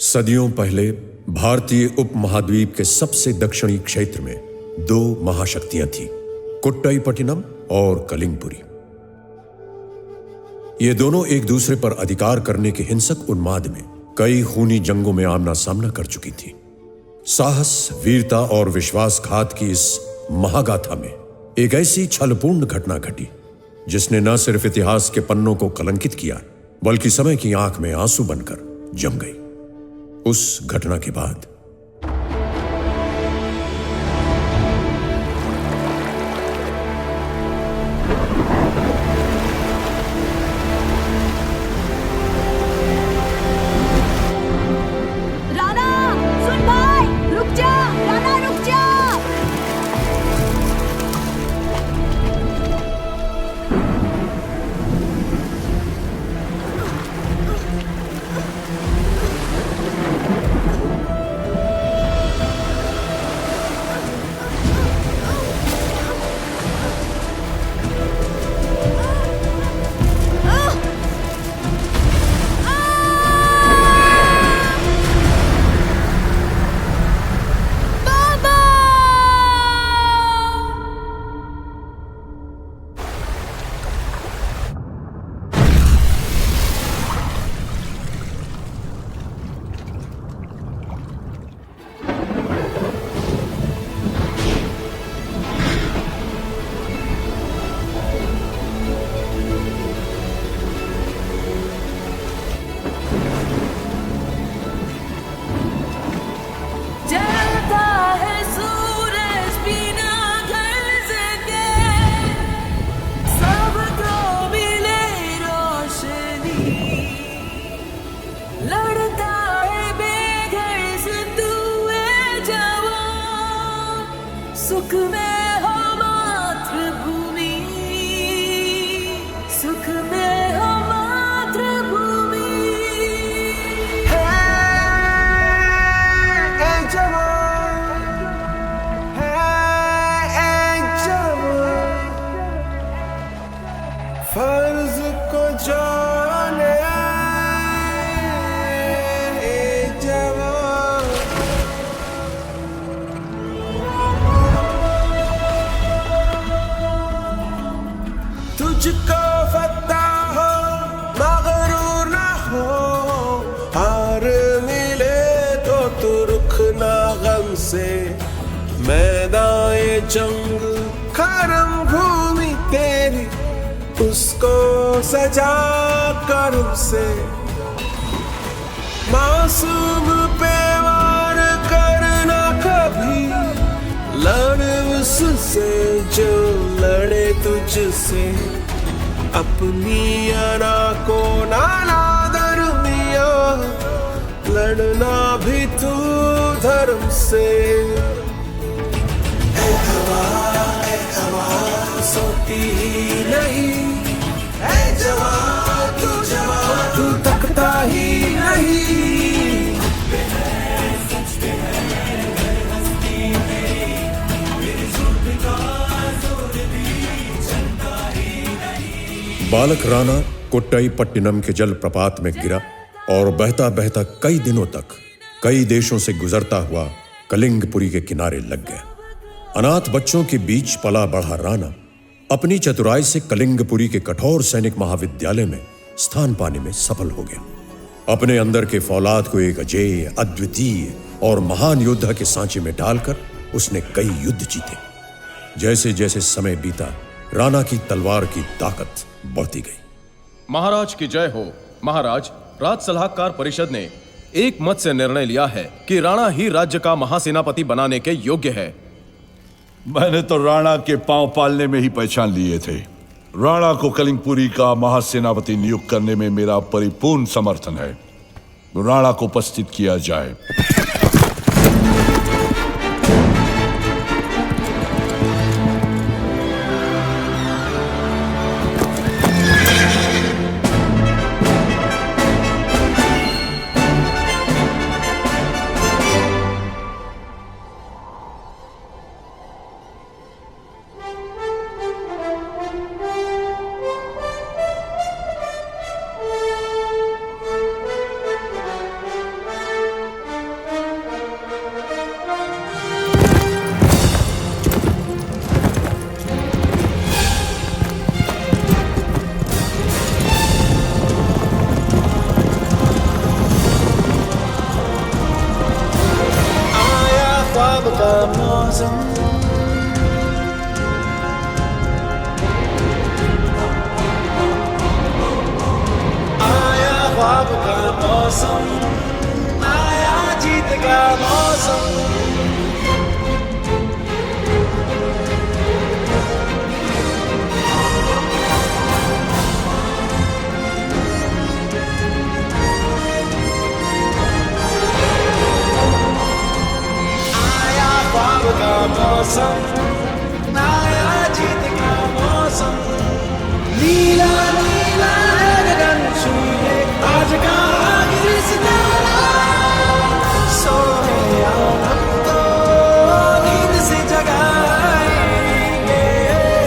सदियों पहले भारतीय उपमहाद्वीप के सबसे दक्षिणी क्षेत्र में दो महाशक्तियां थीं, कोट्टईपट्टिनम और कलिंगपुरी। ये दोनों एक दूसरे पर अधिकार करने के हिंसक उन्माद में कई खूनी जंगों में आमना सामना कर चुकी थी। साहस, वीरता और विश्वासघात की इस महागाथा में एक ऐसी छलपूर्ण घटना घटी जिसने न सिर्फ इतिहास के पन्नों को कलंकित किया बल्कि समय की आंख में आंसू बनकर जम गई। उस घटना के बाद सुख में हो मातृभूमि, सुख में हो मातृभूमि। है एक जवान, है एक जवान, फर्ज को जाने एक जवान। तुझको फता हो मगरूर ना हो, हार मिले तो तू रुखना गम से। मैदाए जंग करम भूमि तेरी, उसको सजा करम से। मासूम पे वार करना कभी, लड़ उससे जो लड़े तुझसे। अपनी अना को नाला दरमिया, लड़ना भी तू धर्म से। ए हवा सोती ही नहीं, ए जवान तू तकता ही नहीं। बालक राणा कोट्टईपट्टिनम के जलप्रपात में गिरा और बहता बहता कई दिनों तक कई देशों से गुजरता हुआ कलिंगपुरी के किनारे लग गया। अनाथ बच्चों के बीच पला बढ़ा राणा अपनी चतुराई से कलिंगपुरी के कठोर सैनिक महाविद्यालय में स्थान पाने में सफल हो गया। अपने अंदर के फौलाद को एक अजेय, अद्वितीय और महान योद्धा के सांचे में डालकर उसने कई युद्ध जीते। जैसे जैसे समय बीता, राणा की तलवार की ताकत बढ़ती गई। महाराज की जय हो। महाराज, राज सलाहकार परिषद ने एक मत से निर्णय लिया है कि राणा ही राज्य का महासेनापति बनाने के योग्य है। मैंने तो राणा के पांव पालने में ही पहचान लिए थे। राणा को कलिंगपुरी का महासेनापति नियुक्त करने में मेरा परिपूर्ण समर्थन है। राणा को उपस्थित किया जाए। मौसम, आया जीत का मौसम। आया ख्वाब का मौसम, आया जीत का मौसम। नीला नीला है गगन छूए आज का आखिरी सितारा। सोए आओ हम तो नींद से जगाएंगे,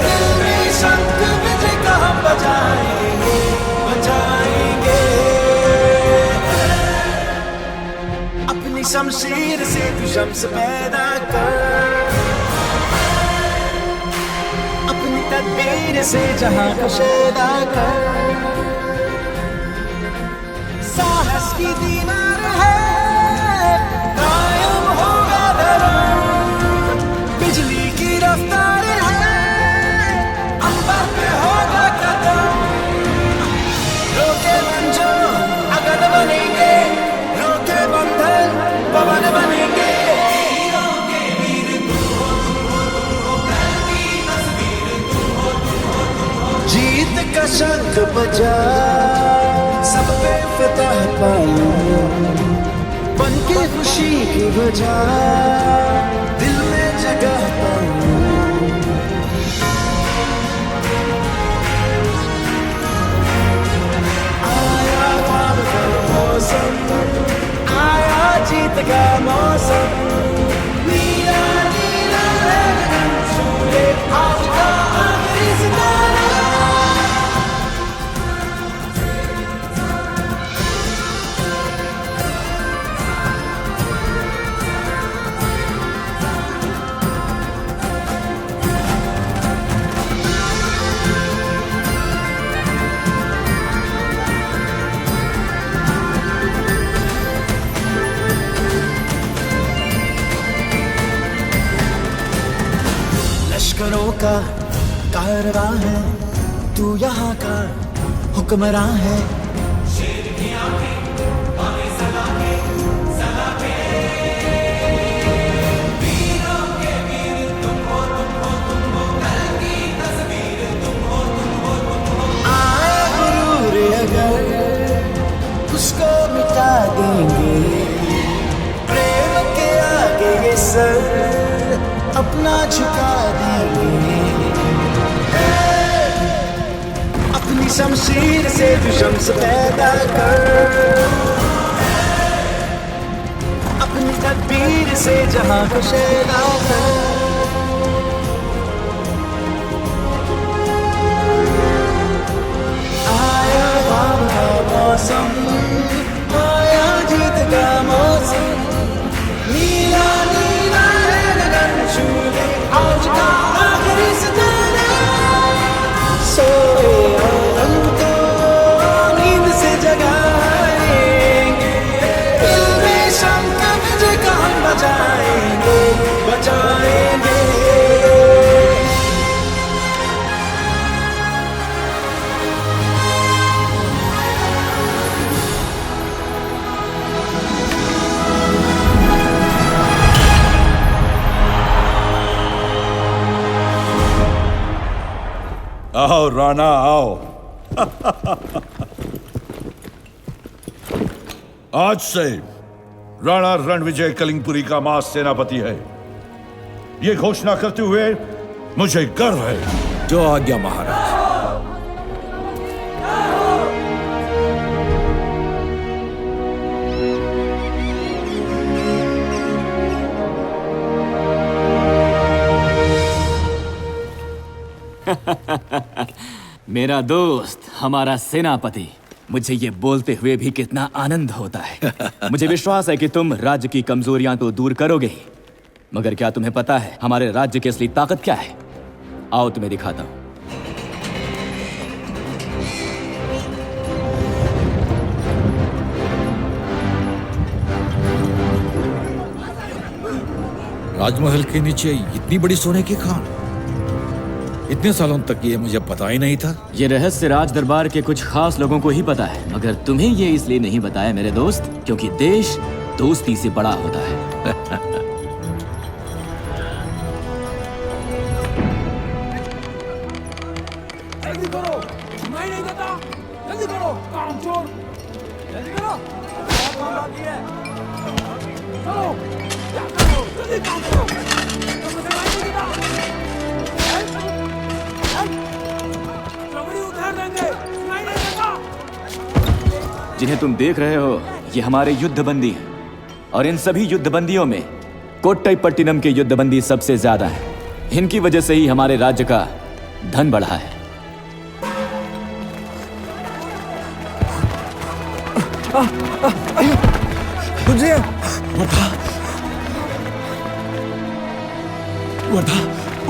दिल में शंख बजे का हम बजाएंगे, बजाएंगे। अपनी शमशीर से तू शम्स पैदा कर, अपनी तदबीर से जहां को शैदा कर। साहस की दीवार है, कायम होगा धर्म। बिजली की रफ्तार है, अंबर पे होगा कदम। रोके मंजो अगल बनेंगे, रोके बंधन पवन बनेंगे। जीत का शंख बजा, सब पे फतह पाऊं, बन के खुशी की वजह दिल में जगह पाऊं। आया ख्वाब का मौसम, आया जीत का मौसम। नीला नीला है गगन छूए आज का आखिरी सितारा। लश्करों का कारवां है, तू यहाँ का हुक्मरां है। आए गुरूर अगर उसको मिटा देंगे, प्रेम के आगे ये सर अपना झुका देंगे। अपनी शमशीर से तू शम्स पैदा कर, अपनी तदबीर से जहां को शैदा कर। आया ख्वाब का मौसम, आया जीत का मौसम। नीला नीला है गगन छूए आज का आखिरी सितारा। सोए हम तो नींद से जगाएंगे, दिल में शंख बजे का हम बजाएंगे, बजाएंगे। आओ राणा आओ। आज से राणा रणविजय कलिंगपुरी का महासेनापति है। ये घोषणा करते हुए मुझे गर्व है। जो आज्ञा महाराज। मेरा दोस्त, हमारा सेनापति, मुझे ये बोलते हुए भी कितना आनंद होता है। मुझे विश्वास है कि तुम राज्य की कमजोरियां तो दूर करोगे ही, मगर क्या तुम्हें पता है हमारे राज्य की असली ताकत क्या है? आओ तुम्हें दिखाता हूं। राजमहल के नीचे इतनी बड़ी सोने की खान, इतने सालों तक ये मुझे पता ही नहीं था। ये रहस्य राज दरबार के कुछ खास लोगों को ही पता है, मगर तुम्हें ये इसलिए नहीं बताया मेरे दोस्त, क्योंकि देश दोस्ती से बड़ा होता है। जिन्हें तुम देख रहे हो ये हमारे युद्धबंदी हैं, और इन सभी युद्धबंदियों में कोट्टईपट्टिनम के युद्धबंदी सबसे ज्यादा है। इनकी वजह से ही हमारे राज्य का धन बढ़ा है। वर्धा,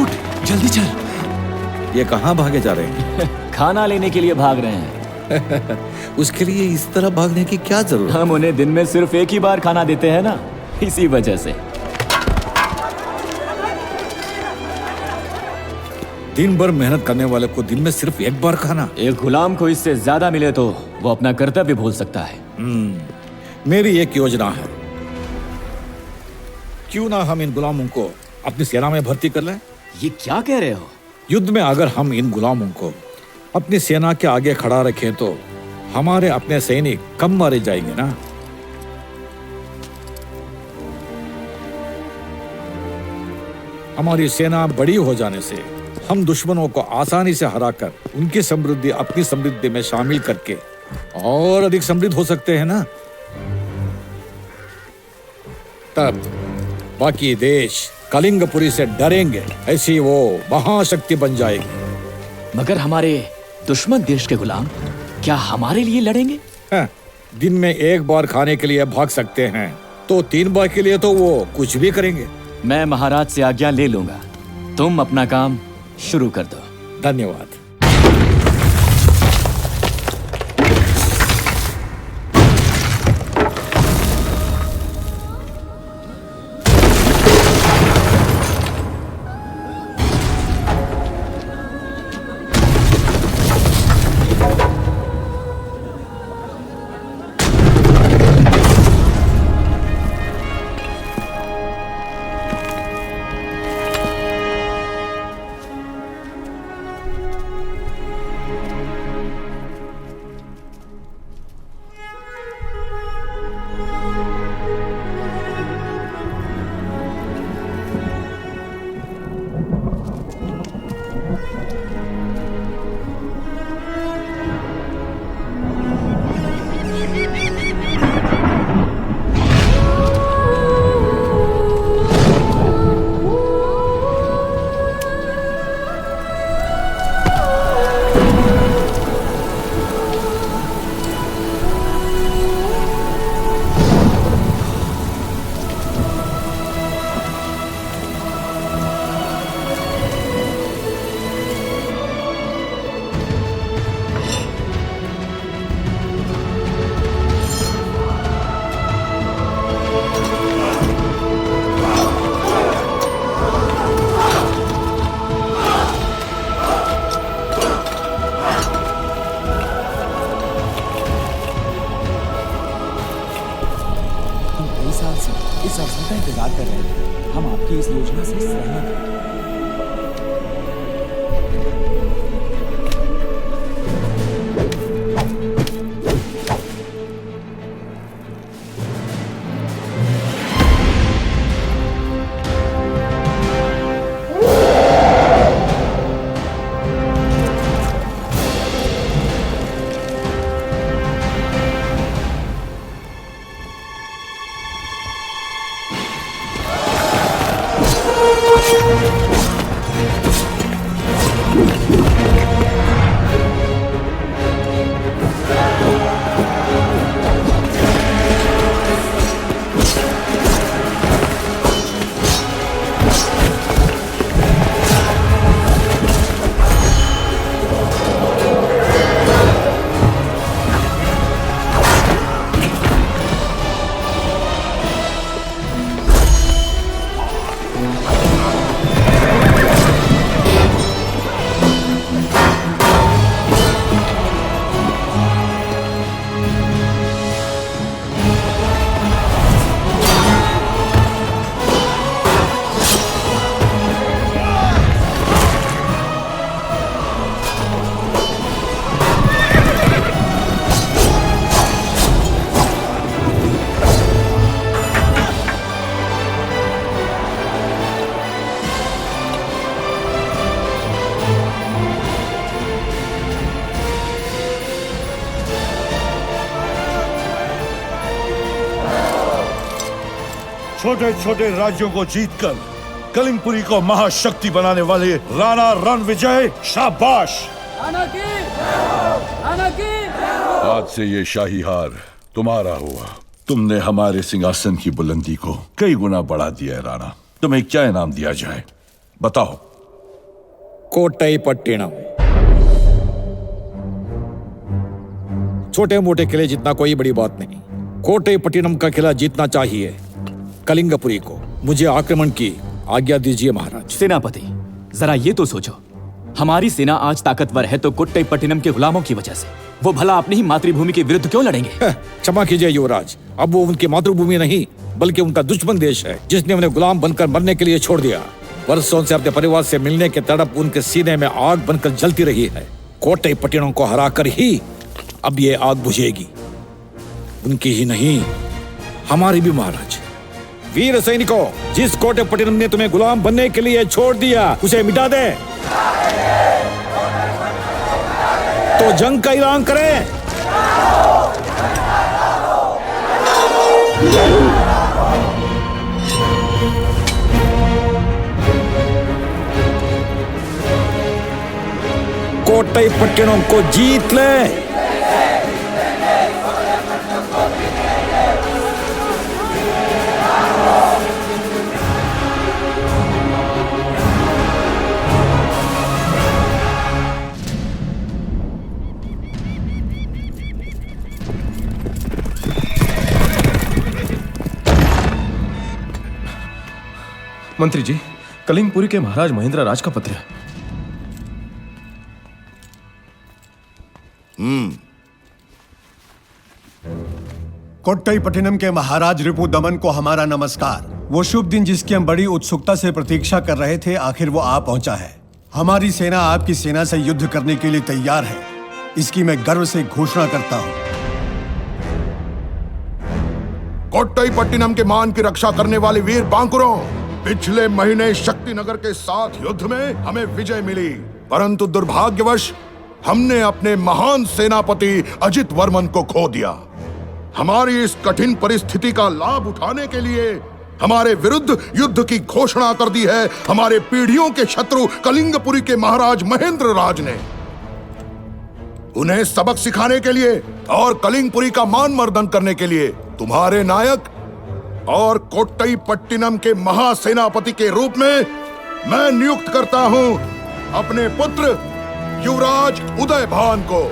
उठ, जल्दी चल। ये कहाँ भागे जा रहे हैं? खाना लेने के लिए भाग रहे हैं। उसके लिए इस तरह भागने की क्या जरूरत? हम उन्हें दिन में सिर्फ एक ही बार खाना देते हैं ना, इसी वजह से। दिन भर मेहनत करने वाले को दिन में सिर्फ एक बार खाना? एक गुलाम को इससे ज्यादा मिले तो वो अपना कर्तव्य भूल सकता है। मेरी एक योजना है। क्यों ना हम इन गुलामों को अपनी सेना में भर्ती कर लें? ये क्या कह रहे हो? युद्ध में अगर हम इन गुलामों को अपनी सेना के आगे खड़ा रखें तो हमारे अपने सैनिक कम मारे जाएंगे ना। हमारी सेना बड़ी हो जाने से हम दुश्मनों को आसानी से हराकर उनकी समृद्धि अपनी समृद्धि में शामिल करके और अधिक समृद्ध हो सकते हैं ना। तब बाकी देश कलिंगपुरी से डरेंगे, ऐसी वो महाशक्ति बन जाएगी। मगर हमारे दुश्मन देश के गुलाम क्या हमारे लिए लड़ेंगे? दिन में एक बार खाने के लिए भाग सकते हैं, तो 3 बार के लिए तो वो कुछ भी करेंगे। मैं महाराज से आज्ञा ले लूंगा। तुम अपना काम शुरू कर दो। धन्यवाद। इस अवसर का इंतजार कर रहे थे। हम आपकी इस योजना से सहमत हैं। Thank you. छोटे छोटे राज्यों को जीतकर कलिंगपुरी को महाशक्ति बनाने वाले राणा रणविजय, शाबाश। आज से ये शाही हार तुम्हारा हुआ। तुमने हमारे सिंहासन की बुलंदी को कई गुना बढ़ा दिया है राणा। तुम्हें क्या इनाम दिया जाए, बताओ। कोट्टई पट्टिनम। छोटे मोटे किले जितना कोई बड़ी बात नहीं। कोट्टई पट्टिनम का किला जीतना चाहिए कलिंगपुरी को। मुझे आक्रमण की आज्ञा दीजिए महाराज। सेनापति, जरा ये तो सोचो, हमारी सेना आज ताकतवर है तो कोट्टई पट्टिनम के गुलामों की वजह से। वो भला अपनी ही मातृभूमि के विरुद्ध क्यों लड़ेंगे? क्षमा कीजिए युवराज, अब वो उनकी मातृभूमि नहीं बल्कि उनका दुश्मन देश है, जिसने उन्हें गुलाम बनकर मरने के लिए छोड़ दिया। वर्षों से अपने परिवार से मिलने के तड़प उनके सीने में आग बनकर जलती रही है। कोट्टई पट्टिनम को हराकर ही अब ये आग बुझेगी। उनकी ही नहीं, हमारी भी महाराज। वीर सैनिकों, जिस कोट्टई पट्टिनम ने तुम्हें गुलाम बनने के लिए छोड़ दिया, उसे मिटा दे। तो जंग का ऐलान करें। कोट्टई पट्टिनम को जीत ले। मंत्री जी, कलिंगपुरी के महाराज महेंद्र राज का पत्र है। कोट्टई पट्टिनम के महाराज रिपुदमन को हमारा नमस्कार। वो शुभ दिन जिसकी हम बड़ी उत्सुकता से प्रतीक्षा कर रहे थे, आखिर वो आ पहुंचा है। हमारी सेना आपकी सेना से युद्ध करने के लिए तैयार है, इसकी मैं गर्व से घोषणा करता हूं। कोट्टई पट्टिनम के मान की रक्षा करने वाले वीर बांकुरों, पिछले महीने शक्तिनगर के साथ युद्ध में हमें विजय मिली, परंतु दुर्भाग्यवश हमने अपने महान सेनापति अजित वर्मन को खो दिया। हमारी इस कठिन परिस्थिति का लाभ उठाने के लिए हमारे विरुद्ध युद्ध की घोषणा कर दी है हमारे पीढ़ियों के शत्रु कलिंगपुरी के महाराज महेंद्र राज ने। उन्हें सबक सिखाने के लिए और कलिंगपुरी का मान मर्दन करने के लिए तुम्हारे नायक और कोट्टई पट्टिनम के महासेनापति के रूप में मैं नियुक्त करता हूं अपने पुत्र युवराज उदयभान को।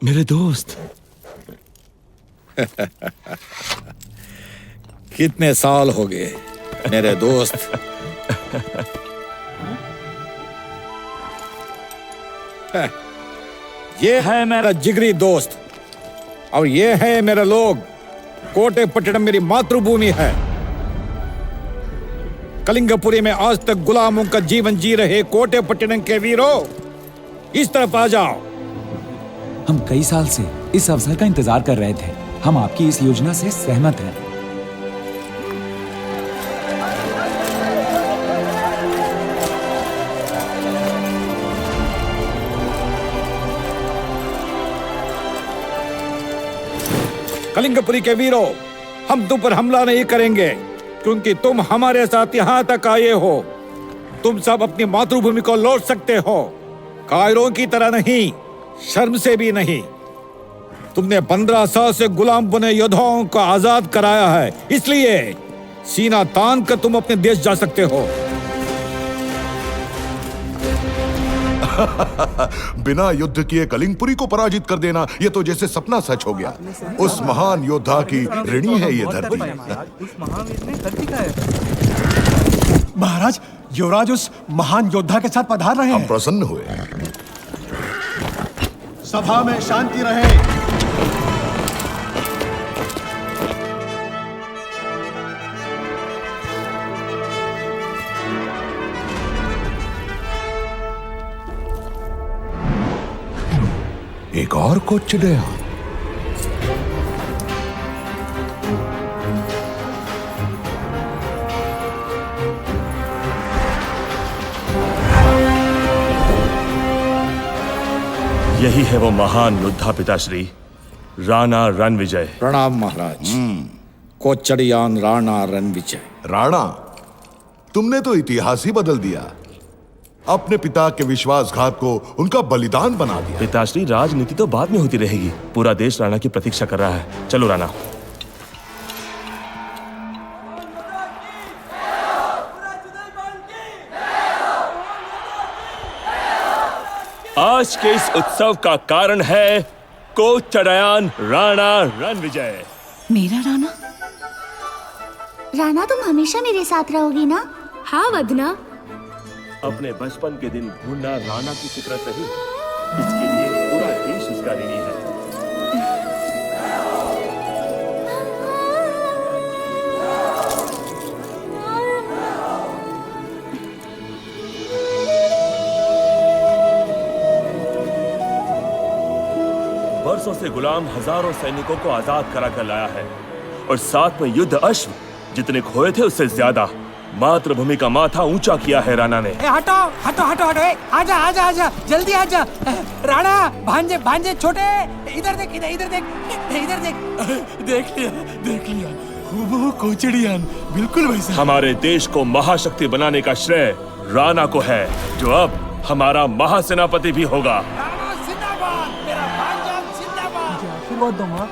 मेरे दोस्त। कितने साल हो गए मेरे दोस्त। ये है मेरा जिगरी दोस्त और ये है मेरे लोग। कोट्टई पट्टिनम मेरी मातृभूमि है। कलिंगपुरी में आज तक गुलामों का जीवन जी रहे कोटाईपट्टिनम के वीरों, इस तरफ आ जाओ। हम कई साल से इस अवसर का इंतजार कर रहे थे। हम आपकी इस योजना से सहमत हैं। कलिंगपुरी के वीरों, हम तुम पर हमला नहीं करेंगे क्योंकि तुम हमारे साथ यहाँ तक आए हो। तुम सब अपनी मातृभूमि को लौट सकते हो, कायरों की तरह नहीं, शर्म से भी नहीं। तुमने 15 साल से गुलाम बने योद्धाओं को आजाद कराया है, इसलिए सीना तान कर तुम अपने देश जा सकते हो। बिना युद्ध किए कलिंगपुरी को पराजित कर देना, ये तो जैसे सपना सच हो गया। उस महान योद्धा की ऋणी है ये धरती। महाराज, युवराज उस महान योद्धा के साथ पधार रहे हम हैं। प्रसन्न हुए। सभा में शांति रहे। एक और कोच गया। यही है वो महान योद्धा पिताश्री, राणा रणविजय। प्रणाम महाराज। कोचड़ियान राणा रणविजय। राणा, तुमने तो इतिहास ही बदल दिया। अपने पिता के विश्वासघात को उनका बलिदान बना दिया। पिताश्री, राजनीति तो बाद में होती रहेगी। पूरा देश राणा की प्रतीक्षा कर रहा है। चलो राणा। आज के इस उत्सव का कारण है कोचड़ियान राणा रणविजय। मेरा राणा? राणा, तुम हमेशा मेरे साथ रहोगी ना? हाँ वदना। अपने बचपन के दिन भूलना राणा की फितरत नहीं। इसके लिए पूरा देश उसका ऋणी है। वर्षों से गुलाम हजारों सैनिकों को आजाद करा कर लाया है और साथ में युद्ध अश्व जितने खोए थे उससे ज्यादा मातृभूमि का माथा ऊंचा किया है राणा ने। हटो हटो हटो हटो, आजा आजा आजा, जल्दी आजा। राणा, भांजे भांजे छोटे, इधर देख, इधर देख, इधर देख। देख लिया हूबहू कोचड़ियान, बिल्कुल वैसा। हमारे देश को महाशक्ति बनाने का श्रेय राणा को है, जो अब हमारा महासेनापति भी होगा। आशीर्वाद दो माँ।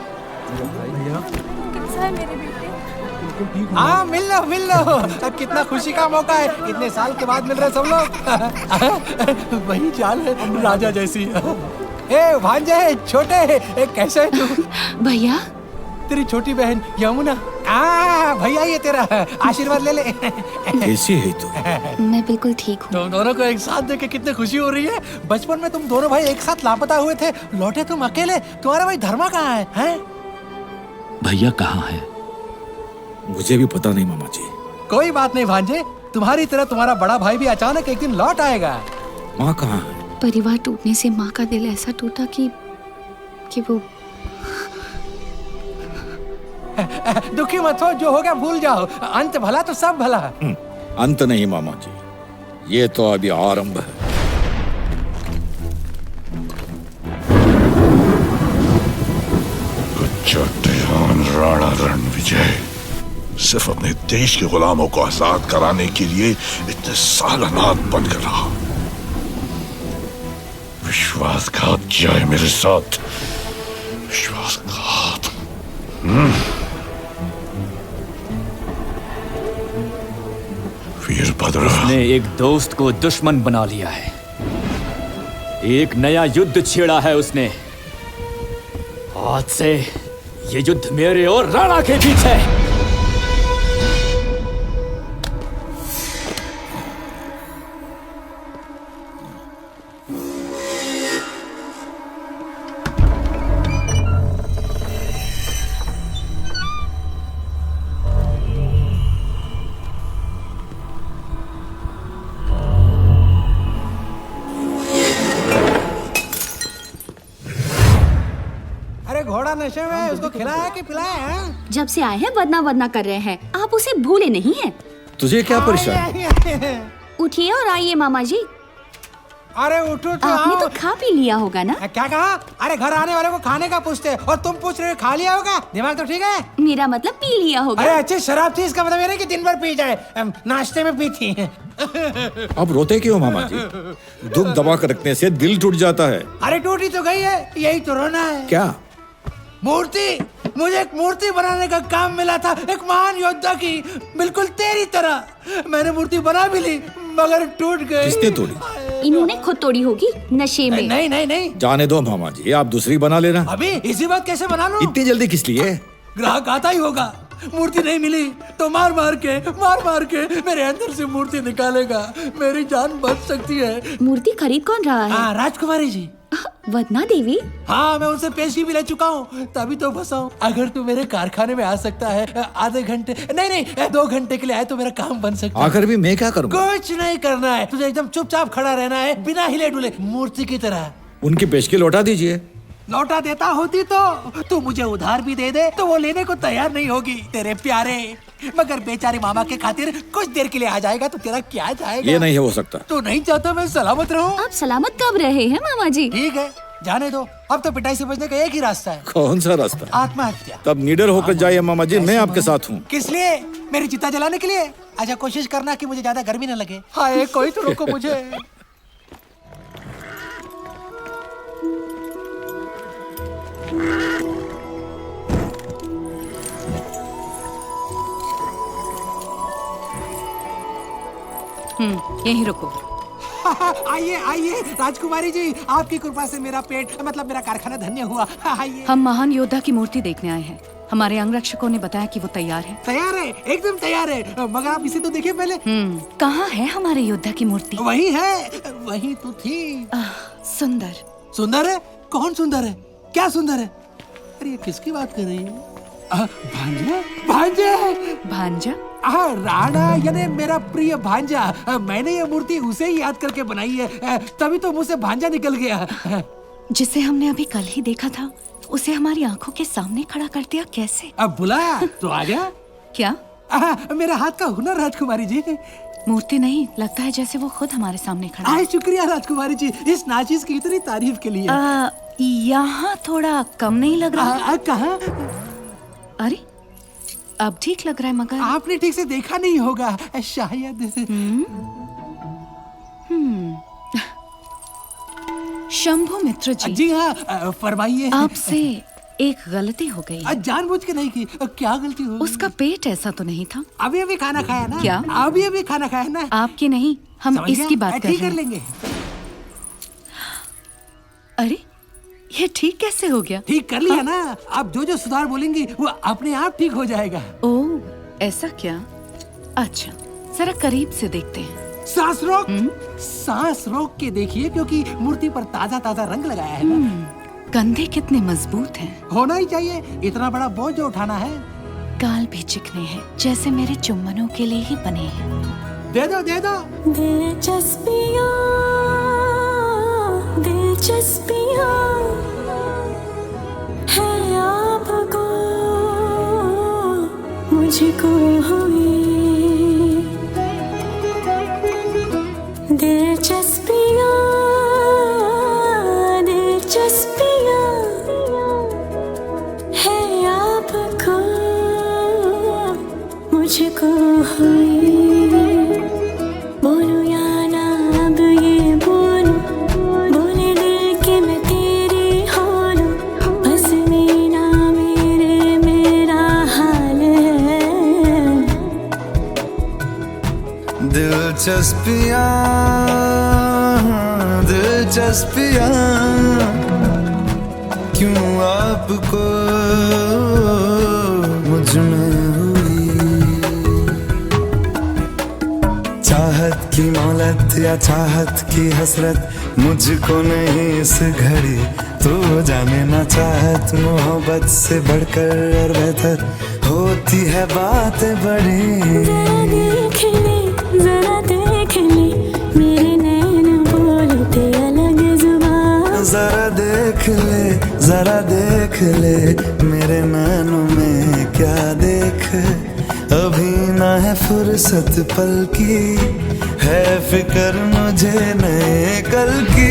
कैसा है मेरे बेटे? हाँ, मिल लो। कितना खुशी का मौका है, इतने साल के बाद मिल रहे सब लोग। वही चाल है राजा जैसी। ए भांजे छोटे, कैसे है तू? भैया, तेरी छोटी बहन यमुना। भैया, ये तेरा आशीर्वाद ले ले। कैसी है तू? मैं बिल्कुल ठीक हूँ। तुम दोनों को एक साथ देख के कितनी खुशी हो रही है। बचपन में तुम दोनों भाई एक साथ लापता हुए थे, लौटे तुम अकेले। तुम्हारा भाई धर्मा कहाँ है? भैया कहाँ है? मुझे भी पता नहीं मामा जी। कोई बात नहीं भांजे, तुम्हारी तरह तुम्हारा बड़ा भाई भी अचानक एक दिन लौट आएगा। माँ कहाँ है? परिवार टूटने से माँ का दिल ऐसा टूटा कि वो दुखी मत हो, जो हो गया भूल जाओ। अंत भला तो सब भला। अंत नहीं मामा जी, ये तो अभी आरंभ है। कोचड़ियान राणा रणविजय सिर्फ अपने देश के गुलामों को आजाद कराने के लिए इतने साल अनाथ बनकर रहा। विश्वासघात किया है मेरे साथ, विश्वासघात। वीरभद्र, उसने एक दोस्त को दुश्मन बना लिया है। एक नया युद्ध छेड़ा है उसने। आज से ये युद्ध मेरे और राणा के बीच है। अरे घोड़ा नशे में, उसको खिलाया कि पिलाया है? जब से आए हैं वदना वदना कर रहे हैं, आप उसे भूले नहीं हैं। तुझे क्या परेशानी? उठिए और आइए मामा जी। अरे उठो तो आपने आओ। तो खा पी लिया होगा ना? क्या कहा? अरे घर आने वाले को खाने का पूछते और तुम पूछ रहे हो खा लिया होगा? दिमाग तो ठीक है? मेरा मतलब पी लिया होगा। अरे अच्छी शराब थी, इसका मतलब ये नहीं कि दिन भर पी जाए, नाश्ते में पी थी। अब रोते क्यों मामा जी? दुख दबा कर रखने से दिल टूट जाता है। अरे टूटी तो गई है, यही तो रोना है। क्या? मूर्ति, मुझे एक मूर्ति बनाने का काम मिला था, एक महान योद्धा की, बिल्कुल तेरी तरह। मैंने मूर्ति बना भी ली मगर टूट गई। किसने तोड़ी? इन्होंने खुद तोड़ी होगी नशे में। नहीं नहीं नहीं, जाने दो मामा जी, आप दूसरी बना लेना। अभी इसी बात कैसे बना लूं? इतनी जल्दी किस लिए? ग्राहक आता ही होगा। मूर्ति नहीं मिली तो मार मार के मेरे अंदर से मूर्ति निकालेगा। मेरी जान बच सकती है। मूर्ति खरीद कौन रहा है? हाँ, राजकुमारी जी। वदना देवी? हाँ, मैं उनसे पेशी भी ले चुका हूँ, तभी तो फंसा हूँ। अगर तू मेरे कारखाने में आ सकता है आधे घंटे, नहीं 2 घंटे के लिए आए तो मेरा काम बन सकता है। आखिर भी मैं क्या करूँ? कुछ नहीं करना है, तुझे एकदम चुपचाप खड़ा रहना है, बिना हिले डुले, मूर्ति की तरह। उनकी पेशगी लौटा दीजिए। लौटा देता होती तो तू मुझे उधार भी दे दे तो वो लेने को तैयार नहीं होगी तेरे प्यारे। मगर बेचारे मामा के खातिर कुछ देर के लिए आ जाएगा तो तेरा क्या जाएगा? ये नहीं हो सकता। तू नहीं चाहता मैं सलामत रहूं? आप सलामत कब रहे हैं मामा जी? ठीक है, जाने दो। अब तो पिटाई से बचने का एक ही रास्ता है। कौन सा रास्ता? आत्महत्या। तब निडर होकर जाइए मामा जी, मैं आपके साथ हूँ। किस लिए? मेरी चिता जलाने के लिए? अच्छा, कोशिश करना कि मुझे ज्यादा गर्मी न लगे। हाय, कोई तो रोको मुझे। यहीं रुको। आइए आइए राजकुमारी जी, आपकी कृपा से मेरा पेट मतलब मेरा कारखाना धन्य हुआ। आइए। हम महान योद्धा की मूर्ति देखने आए हैं। हमारे अंगरक्षकों ने बताया कि वो तैयार है। तैयार है, एकदम तैयार है, मगर आप इसे तो देखिए पहले। कहाँ है हमारे योद्धा की मूर्ति? वही है, वही तो थी। सुंदर। सुंदर है? कौन सुंदर है? क्या सुंदर है? अरे ये किसकी बात कर रही है? भांजा? भांजा? भांजा? राणा यानी मेरा प्रिय भांजा। मैंने ये मूर्ति उसे ही याद करके बनाई है, तभी तो मुझसे भांजा निकल गया। जिसे हमने अभी कल ही देखा था, उसे हमारी आंखों के सामने खड़ा कर दिया कैसे? अब बुलाया तो आ गया। क्या? मेरा हाथ का हुनर राजकुमारी जी। मूर्ति नहीं, लगता है जैसे वो खुद हमारे सामने खड़ा है। शुक्रिया राजकुमारी जी, इस नाचीज की इतनी तारीफ के लिए। यहाँ थोड़ा कम नहीं लग रहा? कहाँ? अरे अब ठीक लग रहा है, मगर आपने ठीक से देखा नहीं होगा शायद। शंभु मित्र जी। जी हाँ, फरमाइए। आपसे एक गलती हो गई। जानबूझ के नहीं की। क्या गलती हो? उसका पेट ऐसा तो नहीं था। अभी अभी खाना खाया ना? क्या? अभी अभी खाना खाया ना? आपकी नहीं, हम इसकी बात कर रहे हैं। ठीक कर लेंगे। अरे ये ठीक कैसे हो गया? ठीक कर लिया ना। आप जो जो सुधार बोलेंगी वो अपने आप ठीक हो जाएगा। ओह, ऐसा क्या? अच्छा, जरा करीब से देखते हैं। सांस रोक। सांस रोक के देखिए, क्योंकि मूर्ति पर ताजा ताजा रंग लगाया है ना। कंधे कितने मजबूत हैं। होना ही चाहिए, इतना बड़ा बोझ जो उठाना है। गाल भी चिकने हैं, जैसे मेरे चुम्बनों के लिए ही बने हैं। दे दो, दे दो। दिलचस्पियाँ, दिलचस्पियाँ है आपको मुझको हुई। दिलचस्पियाँ, दिलचस्पियाँ है आपको मुझको हुई। बोलूं या ना अब ये बोलूं, बोले दिल के मैं तेरी हो लूं, बस मेरा मेरे मेरा हाल है। दिलचस्पियाँ, दिलचस्पियाँ क्यों आपको मुझ में हुई। चाहत की मौलत या चाहत की हसरत मुझको नहीं इस घड़ी, तो जाने ना चाहत मोहब्बत से बढ़कर और बेहतर होती है बातें बड़ी। जरा देख ले मेरे नैन बोलते अलग जुबान। जरा देख देख ले, जरा देख ले मेरे नैनों में क्या देख। अभी ना है फुर्सत पल की, है फिक्र मुझे नए कल की।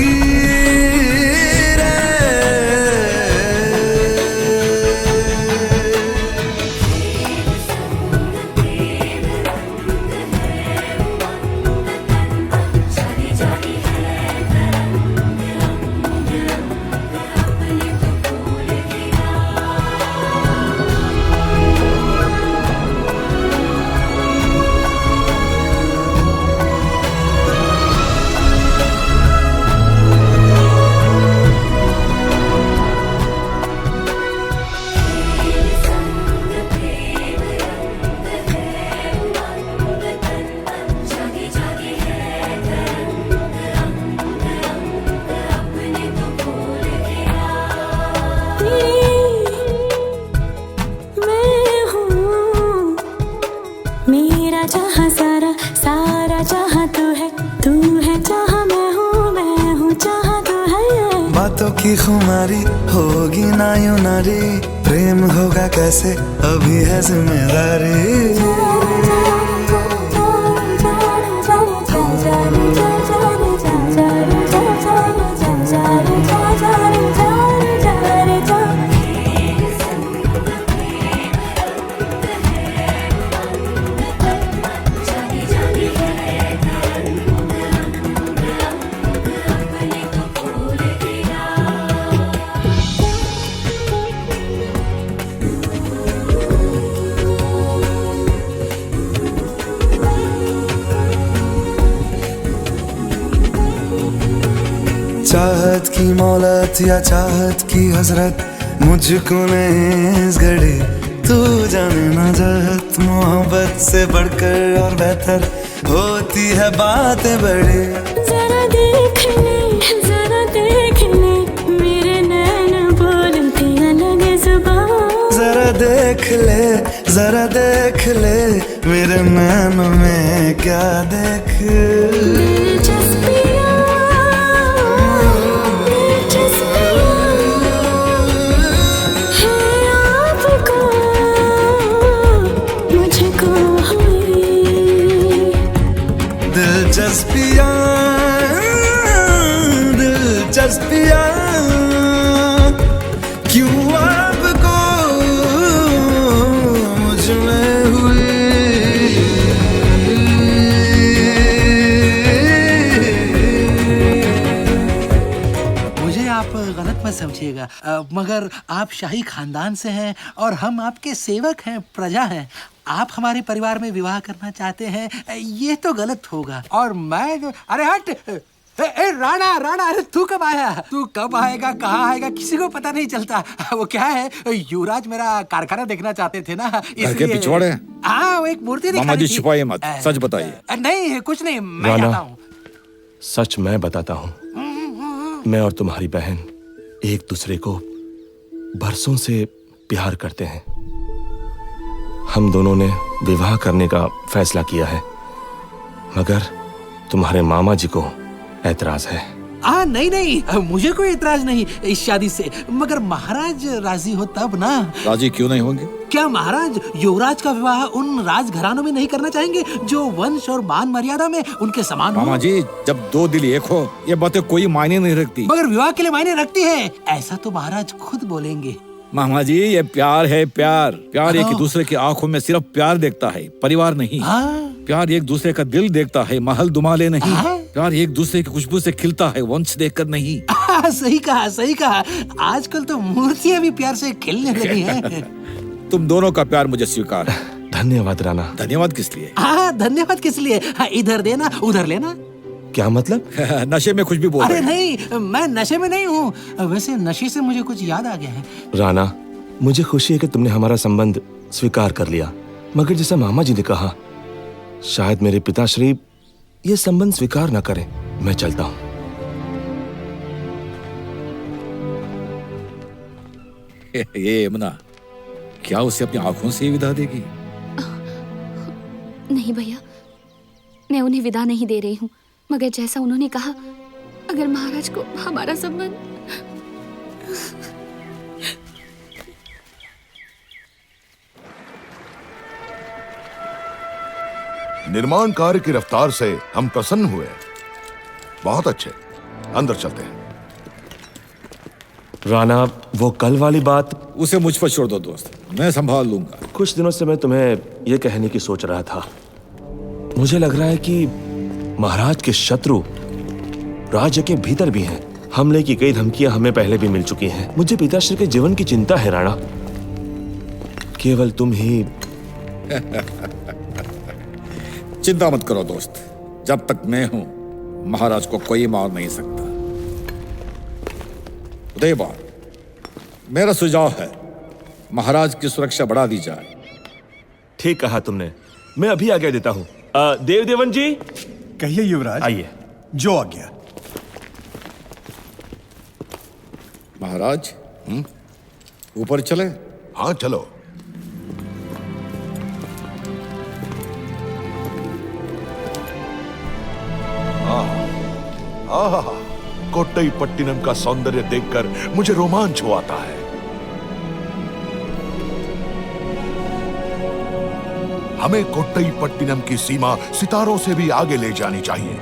मेरा जहाँ सारा सारा जहाँ तू है जहाँ मैं हूँ जहाँ तू है। बातों की खुमारी होगी ना यूं नारी, प्रेम होगा कैसे अभी है जिम्मेदारी। चाहत की मौलत या चाहत की हजरत, मुझको नहीं इस घड़ी तू जाने ना चाहत। मोहब्बत से बढ़कर और बेहतर होती है बातें बड़ी। जरा देख ले मेरे नैन बोलते अलग जुबान। जरा देख ले मेरे नैनों में क्या देख। दिलचस्पियाँ क्यों आपको मुझ में हुई। मुझे आप गलत मत समझिएगा, मगर आप शाही खानदान से हैं और हम आपके सेवक हैं, प्रजा हैं। आप हमारे परिवार में विवाह करना चाहते हैं, ये तो गलत होगा। और मैं अरे हट राणा, अरे तू कब आया? तू कब आएगा, कहाँ आएगा, किसी को पता नहीं चलता। वो क्या है, युवराज मेरा कारखाना देखना चाहते थे ना, इसलिए। पिछवाड़े? हाँ, वो एक मूर्ति मामा जी छुपाइए मत, सच बताइए। नहीं कुछ नहीं, मैं आता हूँ। सच मैं बताता हूँ, मैं और तुम्हारी बहन एक दूसरे को बरसों से प्यार करते हैं। हम दोनों ने विवाह करने का फैसला किया है, मगर तुम्हारे मामा जी को ऐतराज है। नहीं, मुझे कोई ऐतराज नहीं इस शादी से, मगर महाराज राजी हो तब ना। राजी क्यों नहीं होंगे? क्या महाराज युवराज का विवाह उन राजघरानों में नहीं करना चाहेंगे जो वंश और मान मर्यादा में उनके समान हो? मामा जी, जब दो दिल एक हो ये बातें कोई मायने नहीं रखती। मगर विवाह के लिए मायने रखती है, ऐसा तो महाराज खुद बोलेंगे। मामा जी, ये प्यार है, प्यार एक दूसरे की आंखों में सिर्फ प्यार देखता है, परिवार नहीं। प्यार एक दूसरे का दिल देखता है, महल दुमाले नहीं। प्यार एक दूसरे की खुशबू से खिलता है, वंश देखकर नहीं। सही कहा। आजकल तो मूर्तियां भी प्यार से खिलने लगी हैं। तुम दोनों का प्यार मुझे स्वीकार है। धन्यवाद राणा। धन्यवाद किस लिए? धन्यवाद किस लिए? इधर देना उधर लेना। क्या मतलब? नशे में कुछ भी बोल अरे नहीं, मैं नशे में नहीं हूँ। वैसे नशे से मुझे कुछ याद आ गया है। राणा, मुझे खुशी है कि तुमने हमारा संबंध स्वीकार कर लिया, मगर जैसा मामा जी ने कहा, शायद मेरे पिताश्री ये संबंध स्वीकार न करें। मैं चलता हूँ। ये यमुना, क्या उसे अपनी आंखों से विदा देगी? नहीं भैया, मैं उन्हें विदा नहीं दे रही हूँ, मगर जैसा उन्होंने कहा, अगर महाराज को हमारा संबंध। निर्माण कार्य की रफ्तार से हम प्रसन्न हुए। बहुत अच्छे, अंदर चलते हैं। राणा, वो कल वाली बात उसे मुझ पर छोड़ दो दोस्त, मैं संभाल लूंगा। कुछ दिनों से मैं तुम्हें यह कहने की सोच रहा था। मुझे लग रहा है कि महाराज के शत्रु राज्य के भीतर भी हैं। हमले की कई धमकियां हमें पहले भी मिल चुकी हैं। मुझे पिताश्री के जीवन की चिंता है राणा। केवल तुम ही। चिंता मत करो दोस्त, जब तक मैं हूं महाराज को कोई मार नहीं सकता। उदयबान, मेरा सुझाव है महाराज की सुरक्षा बढ़ा दी जाए। ठीक कहा तुमने, मैं अभी आज्ञा देता हूं। देवदेवन जी। कहिए युवराज। आइए। जो आज्ञा। महाराज, ऊपर चले? हाँ चलो। कोट्टईपट्टिनम का सौंदर्य देखकर मुझे रोमांच हो आता है। हमें कोट्टईपट्टिनम की सीमा सितारों से भी आगे ले जानी चाहिए।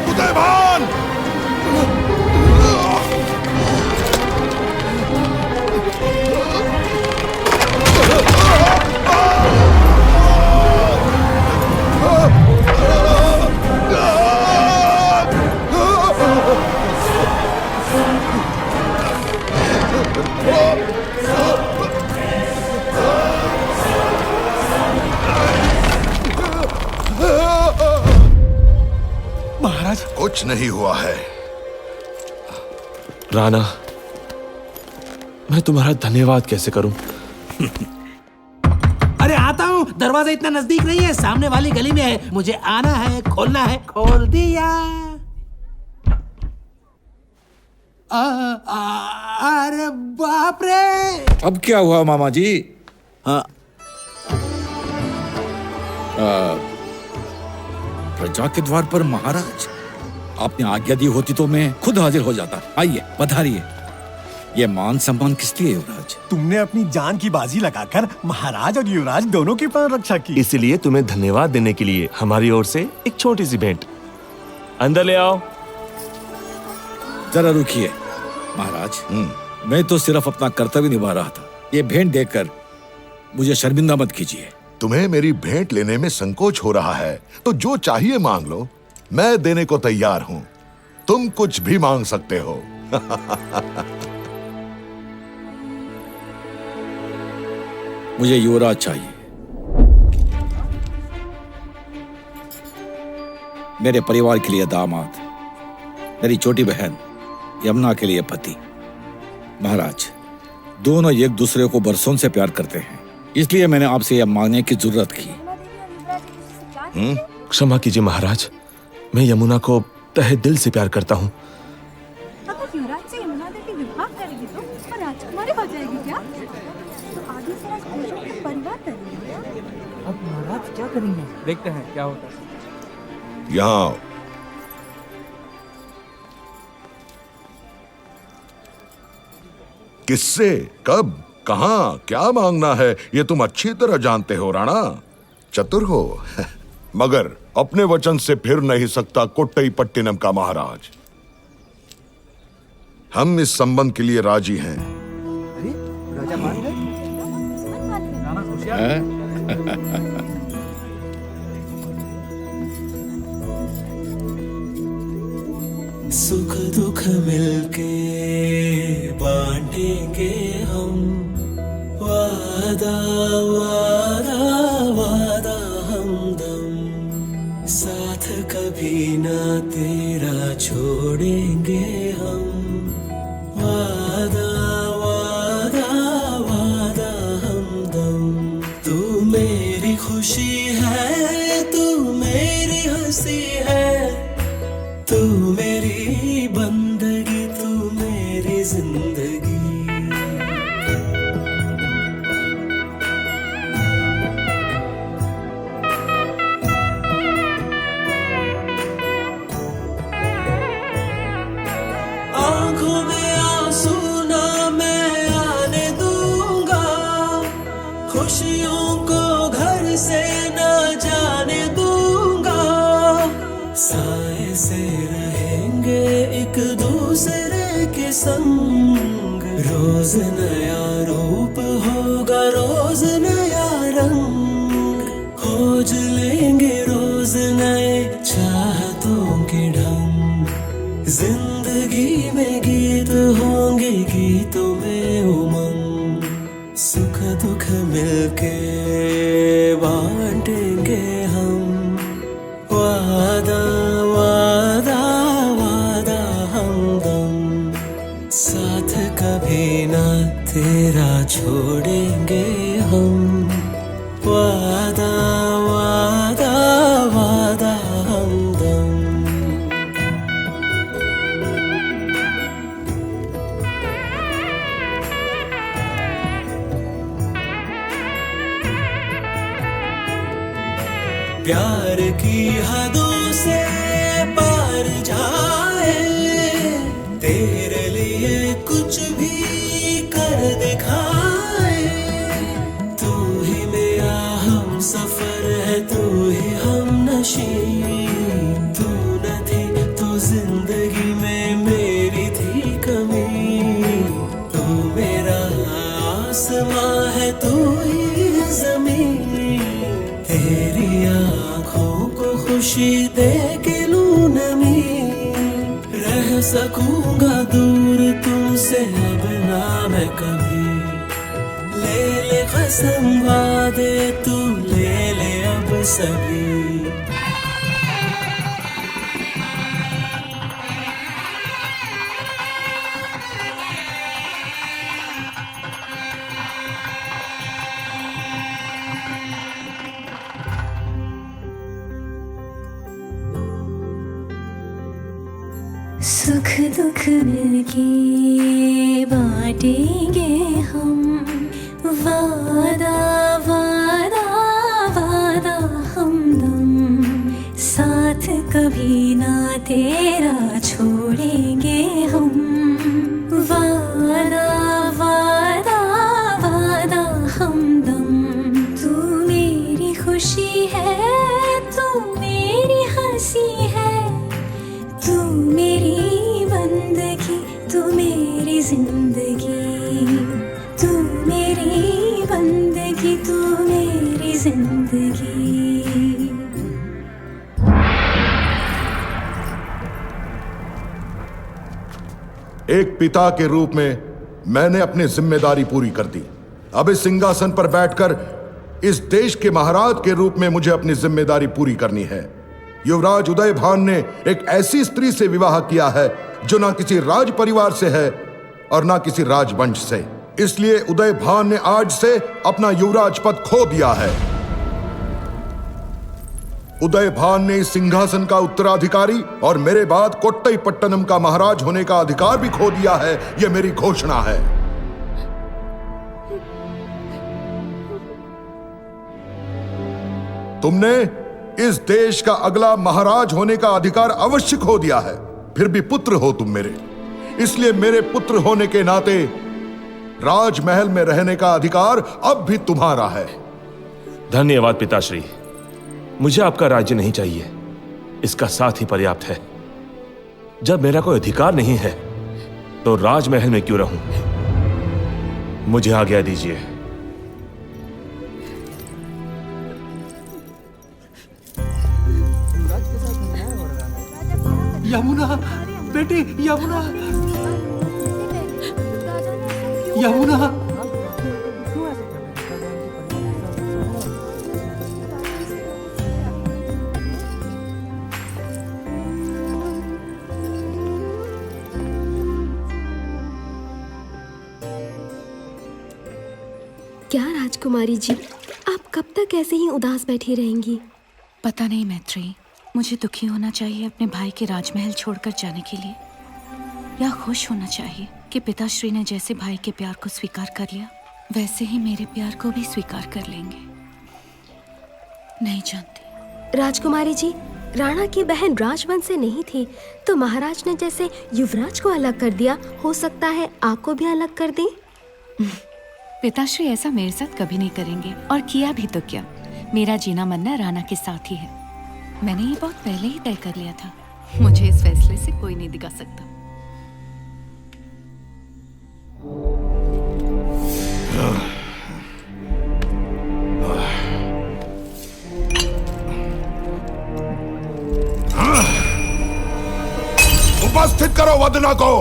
उदयभान! महाराज, कुछ नहीं हुआ है। राणा, मैं तुम्हारा धन्यवाद कैसे करूं? अरे आता हूँ, दरवाजा इतना नजदीक नहीं है, सामने वाली गली में है। मुझे आना है, खोलना है। खोल दिया। अरे बाप रे! अब क्या हुआ मामा जी? हाँ। प्रजा के द्वार पर महाराज, आपने आज्ञा दी होती तो मैं खुद हाजिर हो जाता। आइए, पधारिए। ये मान सम्मान किस लिए युवराज? तुमने अपनी जान की बाजी लगाकर महाराज और युवराज दोनों की प्राण रक्षा की। इसलिए तुम्हें धन्यवाद देने के लिए हमारी ओर से एक छोटी सी भेंट। अंदर ले आओ। जरा रुकिए महाराज, मैं तो सिर्फ अपना कर्तव्य निभा रहा था। ये भेंट देकर मुझे शर्मिंदा मत कीजिए। तुम्हें मेरी भेंट लेने में संकोच हो रहा है तो जो चाहिए मांग लो, मैं देने को तैयार हूं। तुम कुछ भी मांग सकते हो। मुझे युवराज चाहिए, मेरे परिवार के लिए दामाद, मेरी छोटी बहन यमुना के लिए पति। महाराज, दोनों एक दूसरे को बरसों से प्यार करते हैं, इसलिए मैंने आपसे यह मांगने की जरूरत की। क्षमा कीजिए महाराज, मैं यमुना को तहे दिल से प्यार करता हूँ। अगर युवराज से यमुना देवी विवाह करेगी तो राजकुमारी हो जाएगी क्या? तो आगे से राजकुमारों का परिवार करेंगे। अब महाराज क्या करेंगे? देखते हैं क्या होता है। यहाँ किससे, कब, कहां, क्या मांगना है, ये तुम अच्छी तरह जानते हो राणा। चतुर हो। मगर अपने वचन से फिर नहीं सकता कोट्टईपट्टिनम का महाराज। हम इस संबंध के लिए राजी हैं। अरे राजा मान गए? राणा होशियार। सुख दुख मिलके बांटेंगे हम, वादा वादा वादा हमदम, साथ कभी ना तेरा छोड़ेंगे हम, वादा वादा वादा हमदम। तू मेरी खुशी है, तू मेरी हंसी है, तू मेरी बंदगी, तू मेरी जिंदगी। साए से रहेंगे एक दूसरे के संग, रोज नया रूप होगा, रोज नया रंग, खोज लेंगे रोज नए चाहतों के ढंग। जिंदगी में गीत होंगे, गीतों में उमंग, सुख दुख मिलके बांटेंगे हम। वादा वादा वादा हमदम, साथ कभी ना तेरा छोड़ेंगे हम। वादा वादा वादा हमदम। प्यार की हदों से पार जाए, तेरे लिए कुछ भी कर दिखाए। तू ही मेरा हम सफर है, तू ही हम नशी। तू न थी तो जिंदगी में मेरी थी कमी। तू मेरा आसमां है, तू ही जमीन। तेरी आँखों को खुशी दे के लूं नमी। रह सकूंगा दूर तुमसे अब ना मैं कभी। ले ले कसम वादे तू ले ले अब सभी। सुख दुख मिलके बांटेंगे हम। वादा वादा वादा हमदम, साथ कभी ना तेरा छोड़ेंगे हम। वादा वादा वादा हमदम, तू मेरी खुशी है, तू मेरी हंसी है। तू मेरी बंदगी, तू मेरी जिंदगी। तू मेरी बंदगी, तू मेरी जिंदगी। एक पिता के रूप में मैंने अपनी जिम्मेदारी पूरी कर दी। अब इस सिंहासन पर बैठकर इस देश के महाराज के रूप में मुझे अपनी जिम्मेदारी पूरी करनी है। युवराज उदयभान ने एक ऐसी स्त्री से विवाह किया है जो ना किसी राज परिवार से है और ना किसी राजवंश से। इसलिए उदयभान ने आज से अपना युवराज पद खो दिया है। उदयभान ने इस सिंहासन का उत्तराधिकारी और मेरे बाद कोट्टईपट्टनम का महाराज होने का अधिकार भी खो दिया है। यह मेरी घोषणा है। तुमने इस देश का अगला महाराज होने का अधिकार अवश्य खो दिया है। फिर भी पुत्र हो तुम मेरे, इसलिए मेरे पुत्र होने के नाते राजमहल में रहने का अधिकार अब भी तुम्हारा है। धन्यवाद पिताश्री, मुझे आपका राज्य नहीं चाहिए, इसका साथ ही पर्याप्त है। जब मेरा कोई अधिकार नहीं है तो राजमहल में क्यों रहूं? मुझे आज्ञा दीजिए। यमुना बेटी, यमुना यमुना। क्या राजकुमारी जी, आप कब तक ऐसे ही उदास बैठी रहेंगी? पता नहीं मैत्री, मुझे दुखी होना चाहिए अपने भाई के राजमहल छोड़कर जाने के लिए, या खुश होना चाहिए कि पिताश्री ने जैसे भाई के प्यार को स्वीकार कर लिया वैसे ही मेरे प्यार को भी स्वीकार कर लेंगे। नहीं जानती। राजकुमारी जी, राणा की बहन राजवंश से नहीं थी तो महाराज ने जैसे युवराज को अलग कर दिया, हो सकता है आपको भी अलग कर दें। पिताश्री ऐसा मेरे साथ कभी नहीं करेंगे, और किया भी तो क्या, मेरा जीना मरना राणा के साथ ही है। मैंने ये बहुत पहले ही तय कर लिया था। मुझे इस फैसले से कोई नहीं दिखा सकता। उपस्थित करो वदना को।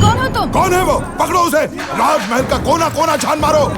कौन हो तुम? कौन है वो? पकड़ो उसे। राजमहल का कोना कोना छान मारो।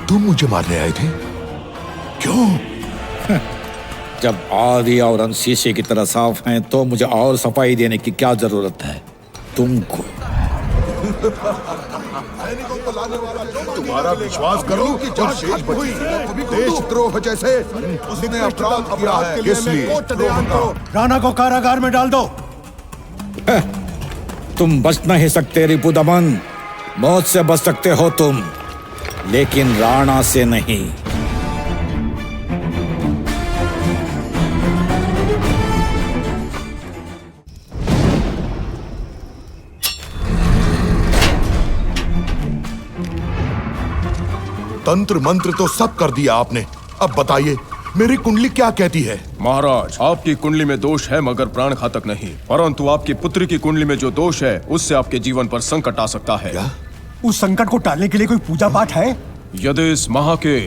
तुम मुझे मारने आए थे? क्यों? जब आदि और अंश शीशे की तरह साफ हैं तो मुझे और सफाई देने की क्या जरूरत है तुमको? तुम्हारा विश्वास करो कि जब शेष बची देशद्रोह जैसे उसने अपराध किया है, इसलिए राणा को कारागार में डाल दो। तुम बच नहीं सकते रिपुदमन। मौत से बच सकते हो तुम, लेकिन राणा से नहीं। तंत्र मंत्र तो सब कर दिया आपने। अब बताइए मेरी कुंडली क्या कहती है? महाराज, आपकी कुंडली में दोष है मगर प्राण घातक नहीं। परंतु आपकी पुत्री की कुंडली में जो दोष है उससे आपके जीवन पर संकट आ सकता है। क्या? उस संकट को टालने के लिए कोई पूजा पाठ है? यदि इस माह के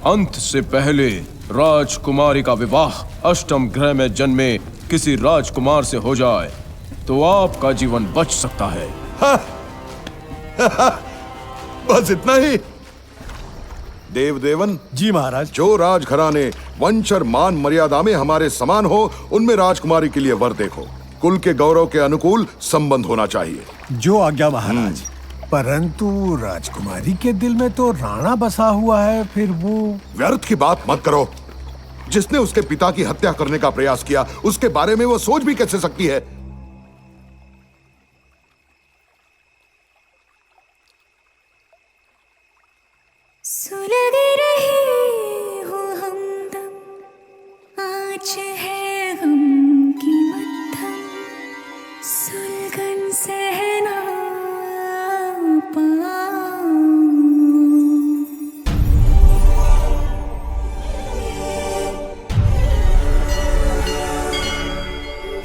अंत से पहले राजकुमारी का विवाह अष्टम ग्रह में जन्मे किसी राजकुमार से हो जाए तो आपका जीवन बच सकता है। बस इतना ही? देवदेवन जी महाराज। जो राजघराने वंश और मान मर्यादा में हमारे समान हो उनमें राजकुमारी के लिए वर देखो। कुल के गौरव के अनुकूल संबंध होना चाहिए। जो आज्ञा महाराज। परंतु राजकुमारी के दिल में तो राणा बसा हुआ है, फिर वो। व्यर्थ की बात मत करो। जिसने उसके पिता की हत्या करने का प्रयास किया, उसके बारे में वो सोच भी कैसे सकती है? सुलग रही हो हमदम, आँच है गम की मत्थम, सुलगन सहना पाऊं।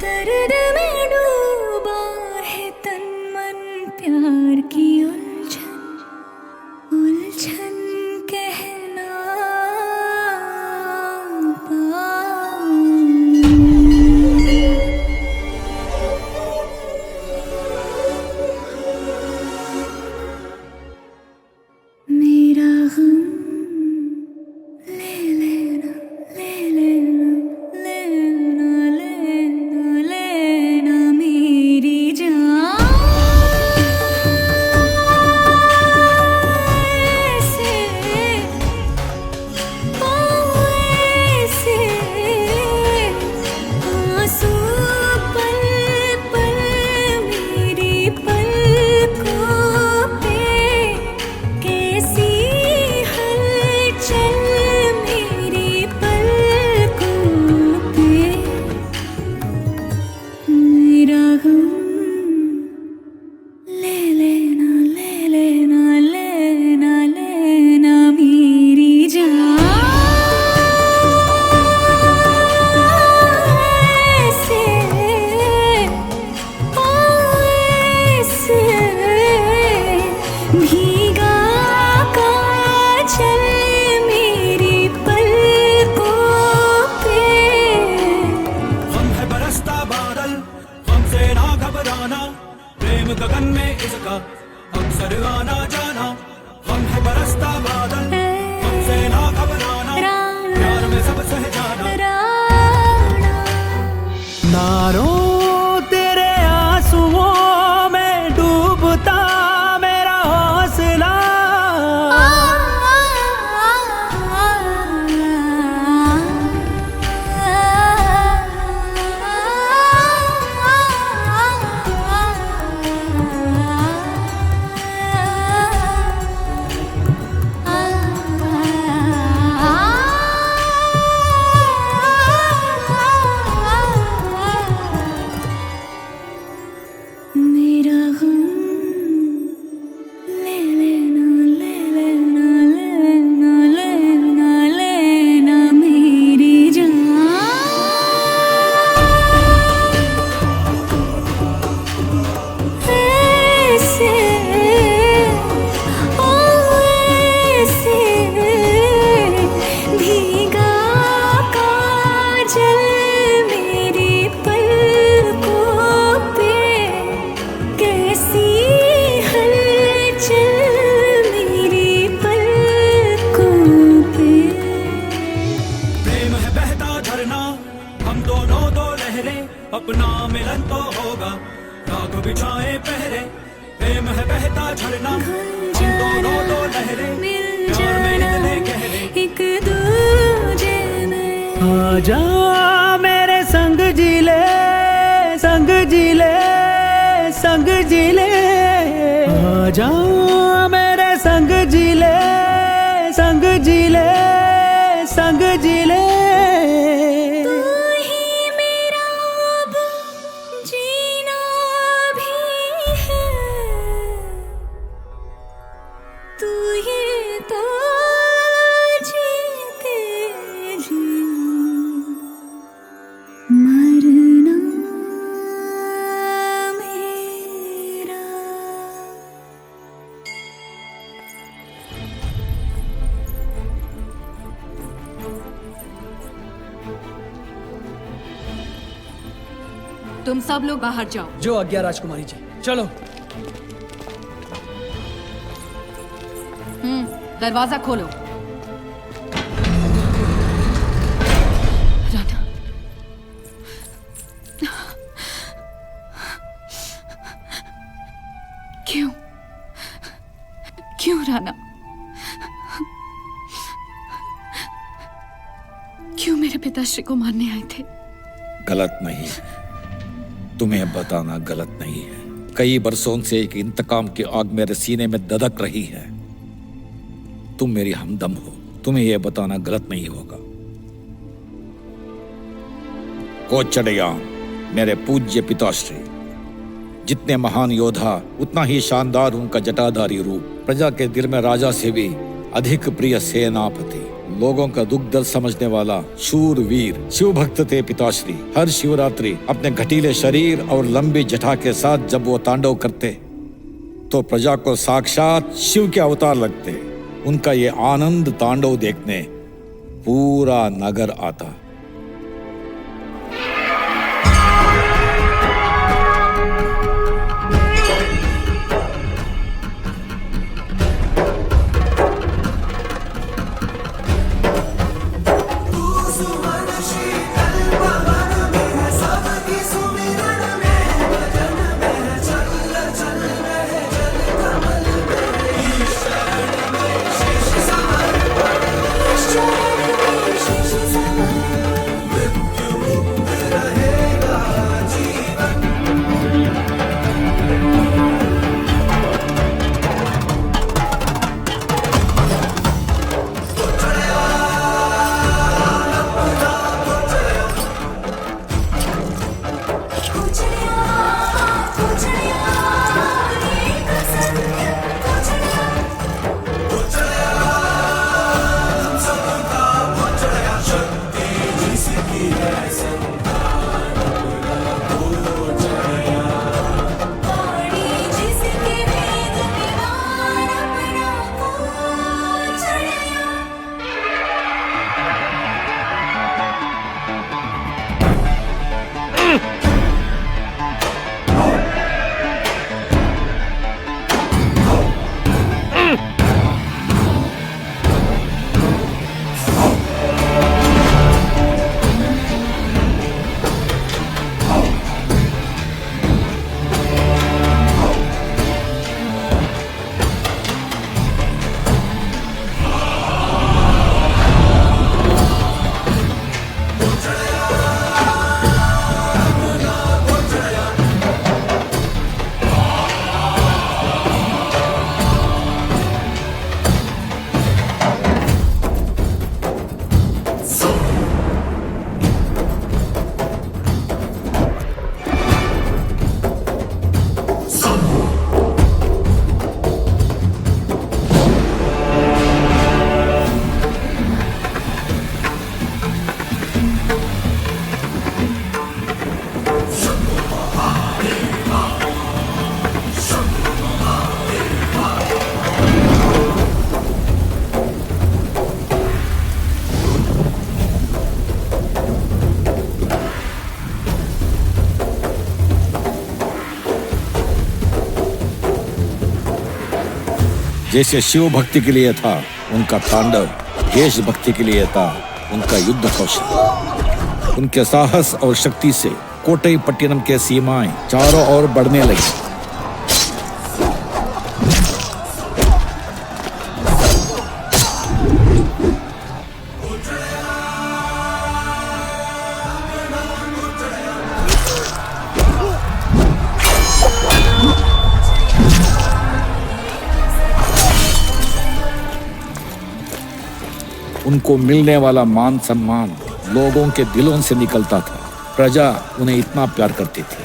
दर्द में डूबा है तन मन, प्यार की उलझन उलझन कहना मेरा गम ले लेना, ले लेना, लेना, लेना, लेना मेरी जान। गगन में इसका अक्सर आना जाना, हम है बरसता बादल, हमसे ना घबराना, प्यार में सब सह जाना। नारों तेरे आंसुओं में डूबता मेरा हौसला, अपना मिलन तो होगा, राग बिछाए पहरे, प्रेम है बहता झरना, हम दोनों दो लहरे, प्यार में इतने गहरे, एक दूजे में आजा मेरे संग जी ले, संग जी ले, संग जी ले, आजा मेरे संग जी ले, संग जी ले, संग जी ले। तुम सब लोग बाहर जाओ। जो आज्ञा राजकुमारी जी। चलो। दरवाजा खोलो। राणा, क्यों क्यों मेरे पिताश्री को मारने आए थे? गलत नहीं है, तुम्हें बताना गलत नहीं है। कई बरसों से एक इंतकाम की आग मेरे सीने में दधक रही है। तुम मेरी हमदम हो, तुम्हें यह बताना गलत नहीं होगा। कोचड़ियान मेरे पूज्य पिताश्री, जितने महान योद्धा उतना ही शानदार उनका जटाधारी रूप। प्रजा के दिल में राजा से भी अधिक प्रिय सेनापति, लोगों का दुख दर्द समझने वाला शूरवीर, शिव भक्त थे पिताश्री। हर शिवरात्रि अपने घटीले शरीर और लंबी जटा के साथ जब वो तांडव करते तो प्रजा को साक्षात शिव के अवतार लगते। उनका ये आनंद तांडव देखने पूरा नगर आता। जैसे शिव भक्ति के लिए था उनका तांडव, देश भक्ति के लिए था उनका युद्ध कौशल। उनके साहस और शक्ति से कोट्टईपट्टिनम के सीमाएं चारों ओर बढ़ने लगी। उनको मिलने वाला मान सम्मान लोगों के दिलों से निकलता था। प्रजा उन्हें इतना प्यार करती थी।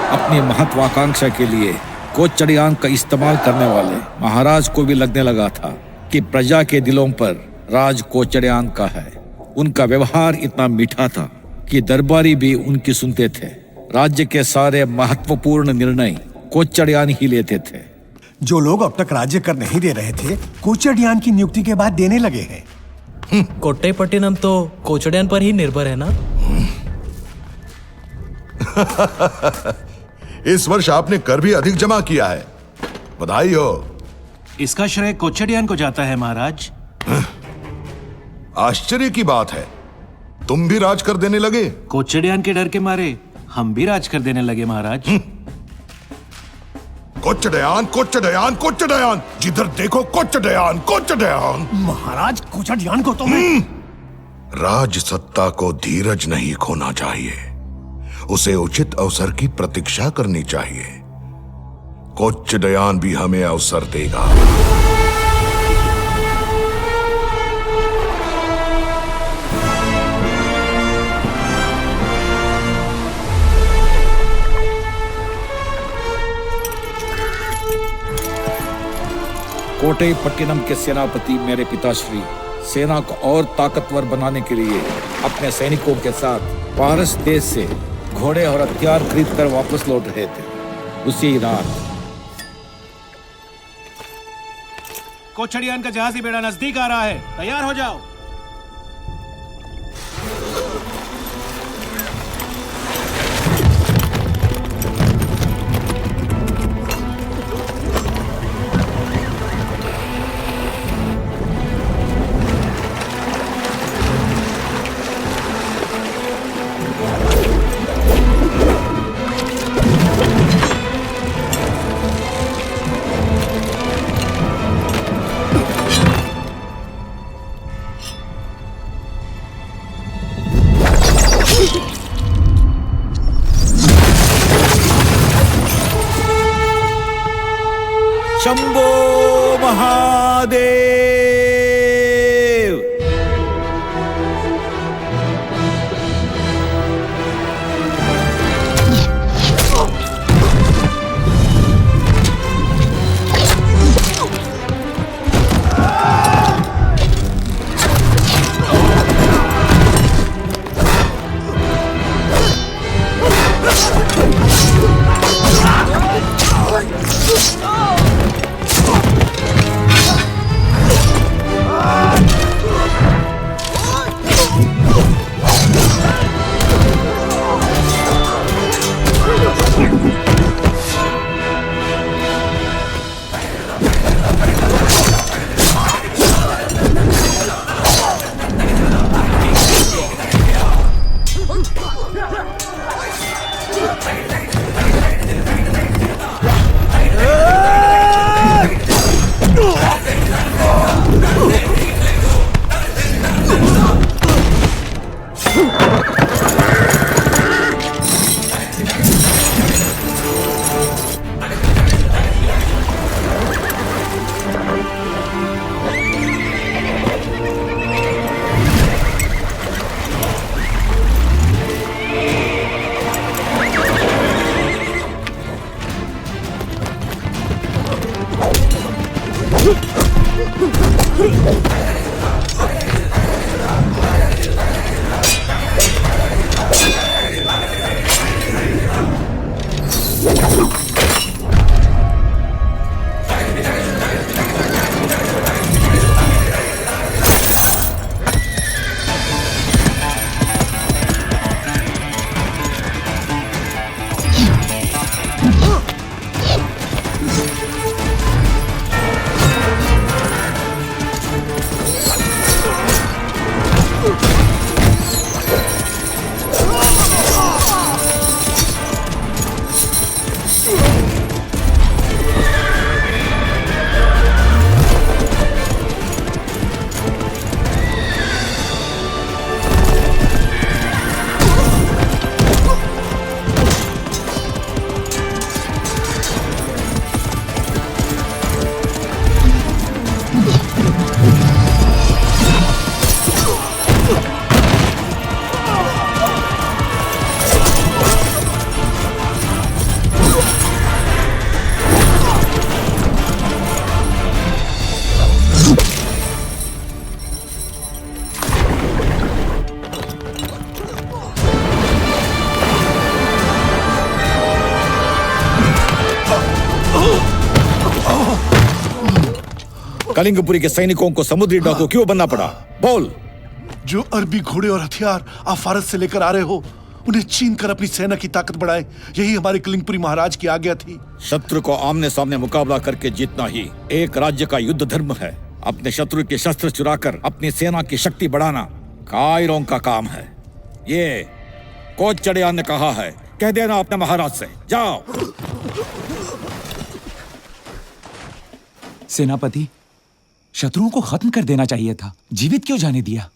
अपनी महत्वाकांक्षा के लिए कोचड़ियान का इस्तेमाल करने वाले महाराज को भी लगने लगा था कि प्रजा के दिलों पर राज कोचड़ियान का है। उनका व्यवहार इतना मीठा था कि दरबारी भी उनकी सुनते थे। राज्य के सारे महत्वपूर्ण निर्णय कोचड़ियान ही लेते थे। जो लोग अब तक राज्य कर नहीं दे रहे थे, कोचड़ियान की नियुक्ति के बाद देने लगे हैं। कोट्टईपट्टिनम तो कोचड़ियान पर ही निर्भर है ना? इस वर्ष आपने कर भी अधिक जमा किया है, बधाई हो। इसका श्रेय कोचड़ियान को जाता है महाराज। आश्चर्य की बात है, तुम भी राज कर देने लगे। कोचड़ियान के डर के मारे हम भी राज कर देने लगे महाराज। कोचडयान कोचडयान कोचडयान, जिधर देखो कोचडयान कोचडयान। महाराज कोचडयान को तो मैं राज सत्ता को धीरज नहीं खोना चाहिए, उसे उचित अवसर की प्रतीक्षा करनी चाहिए। कोचडयान भी हमें अवसर देगा। कोटई पट्टिनम के सेनापति मेरे पिताश्री सेना को और ताकतवर बनाने के लिए अपने सैनिकों के साथ पारस देश से घोड़े और हथियार खरीद कर वापस लौट रहे थे। उसी रात कोचड़ियान का जहाजी बेड़ा नजदीक आ रहा है, तैयार हो जाओ। शंभो महादेव। कलिंगपुरी के सैनिकों को समुद्री डाकू क्यों बनना पड़ा? बोल। जो अरबी घोड़े और हथियार आप फारस से लेकर आ रहे हो, उन्हें छीन कर अपनी सेना की ताकत बढ़ाए, यही हमारे कलिंगपुरी महाराज की आज्ञा थी। शत्रु को आमने सामने मुकाबला करके जीतना ही एक राज्य का युद्ध धर्म है। अपने शत्रु के शस्त्र चुराकर अपनी सेना की शक्ति बढ़ाना कायरों का काम है। ये कोचड़ियान ने कहा है, कह देना अपने महाराज से। जाओ। सेनापति, शत्रुओं को खत्म कर देना चाहिए था, जीवित क्यों जाने दिया?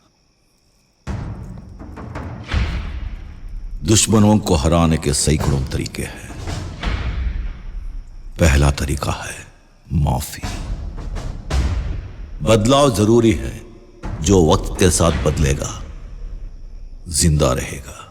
दुश्मनों को हराने के सैकड़ों तरीके हैं। पहला तरीका है माफी। बदलाव जरूरी है, जो वक्त के साथ बदलेगा जिंदा रहेगा।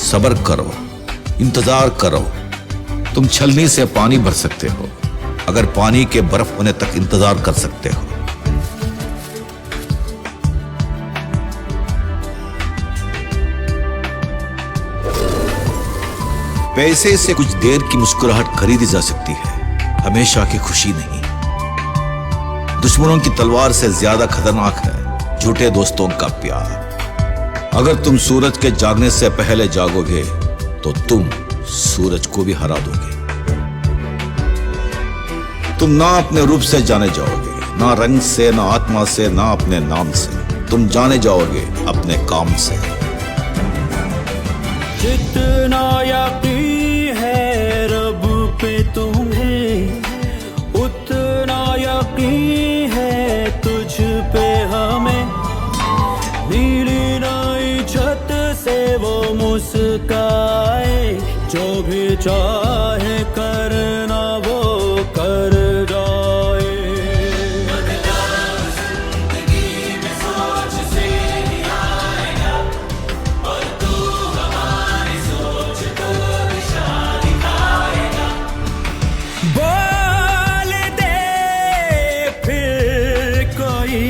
सब्र करो, इंतजार करो। तुम छलनी से पानी भर सकते हो, अगर पानी के बर्फ होने तक इंतजार कर सकते हो। पैसे से कुछ देर की मुस्कुराहट खरीदी जा सकती है, हमेशा की खुशी नहीं। दुश्मनों की तलवार से ज्यादा खतरनाक है झूठे दोस्तों का प्यार। अगर तुम सूरज के जागने से पहले जागोगे तो तुम सूरज को भी हरा दोगे। तुम ना अपने रूप से जाने जाओगे, ना रंग से, ना आत्मा से, ना अपने नाम से। तुम जाने जाओगे अपने काम से। जितना यकीन है रब पे तुम्हें, उतना यकीन है तुझ पे हमें। नीली नई छत से वो मुस्काए, जो भी चाहे करना वो कर जाए। बदलाव जिंदगी में सोच से ही आएगा, और तू हमारी सोच को दिशा दिखाएगा। बोल दे फिर कोई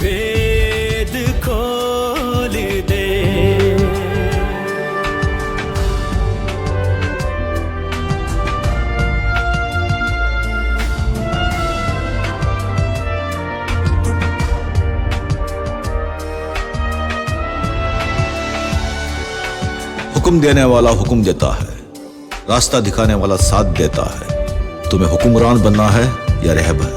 भेद खोल दे। हुक्म देने वाला हुक्म देता है, रास्ता दिखाने वाला साथ देता है। तुम्हें हुक्मरान बनना है या रहबर?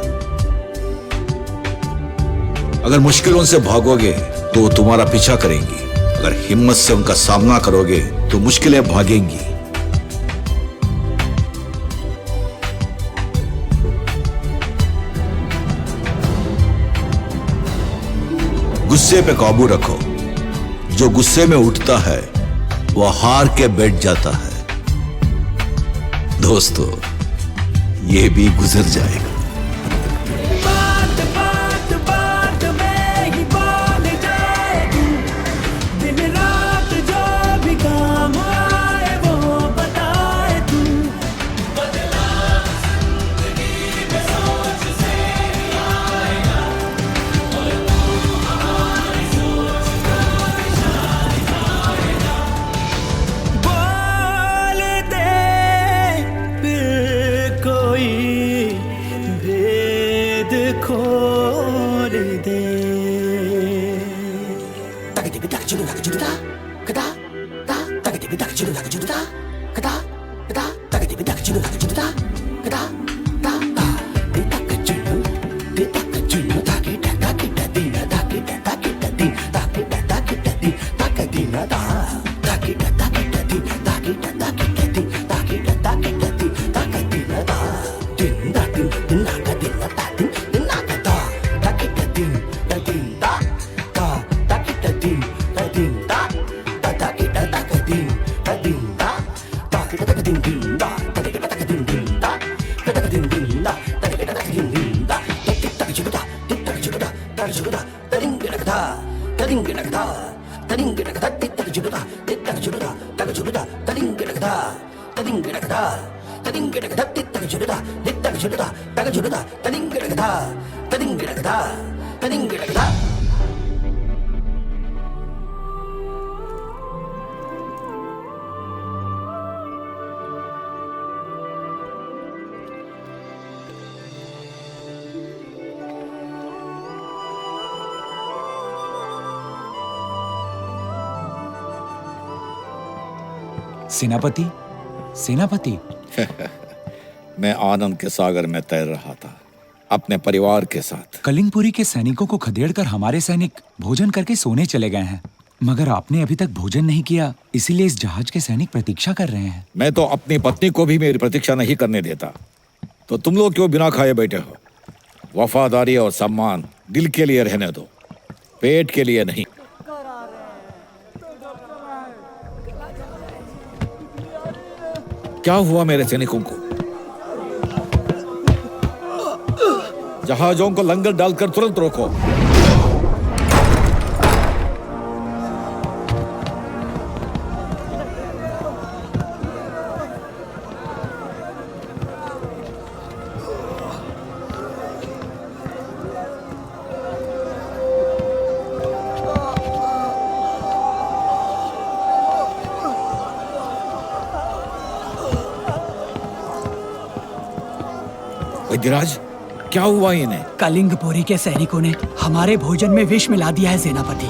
अगर मुश्किलों से भागोगे तो वो तुम्हारा पीछा करेंगी, अगर हिम्मत से उनका सामना करोगे तो मुश्किलें भागेंगी। गुस्से पे काबू रखो। जो गुस्से में उठता है वो हार के बैठ जाता है। दोस्तों, ये भी गुजर जाएगा। बात बात बात में ही बोल जाए तू, दिन रात जो भी काम आए वो बताए तू। बदलाव जिंदगी में सोच से ही आएगा, और तू हमारी सोच को दिशा दिखाएगा। बोल दे फिर कोई भेद खोल दे। ताकि सेनापति, सेनापति। मैं आनंद के सागर में तैर रहा था अपने परिवार के साथ। कलिंगपुरी के सैनिकों को खदेड़कर हमारे सैनिक भोजन करके सोने चले गए हैं, मगर आपने अभी तक भोजन नहीं किया, इसीलिए इस जहाज के सैनिक प्रतीक्षा कर रहे हैं। मैं तो अपनी पत्नी को भी मेरी प्रतीक्षा नहीं करने देता, तो तुम लोग क्यों बिना खाए बैठे हो? वफादारी और सम्मान दिल के लिए रहने दो, पेट के लिए नहीं। क्या हुआ मेरे सैनिकों को? जहाजों को लंगर डालकर तुरंत रोको। वैद्यराज, क्या हुआ इन्हें? कलिंगपुरी के सैनिकों ने हमारे भोजन में विष मिला दिया है सेनापति।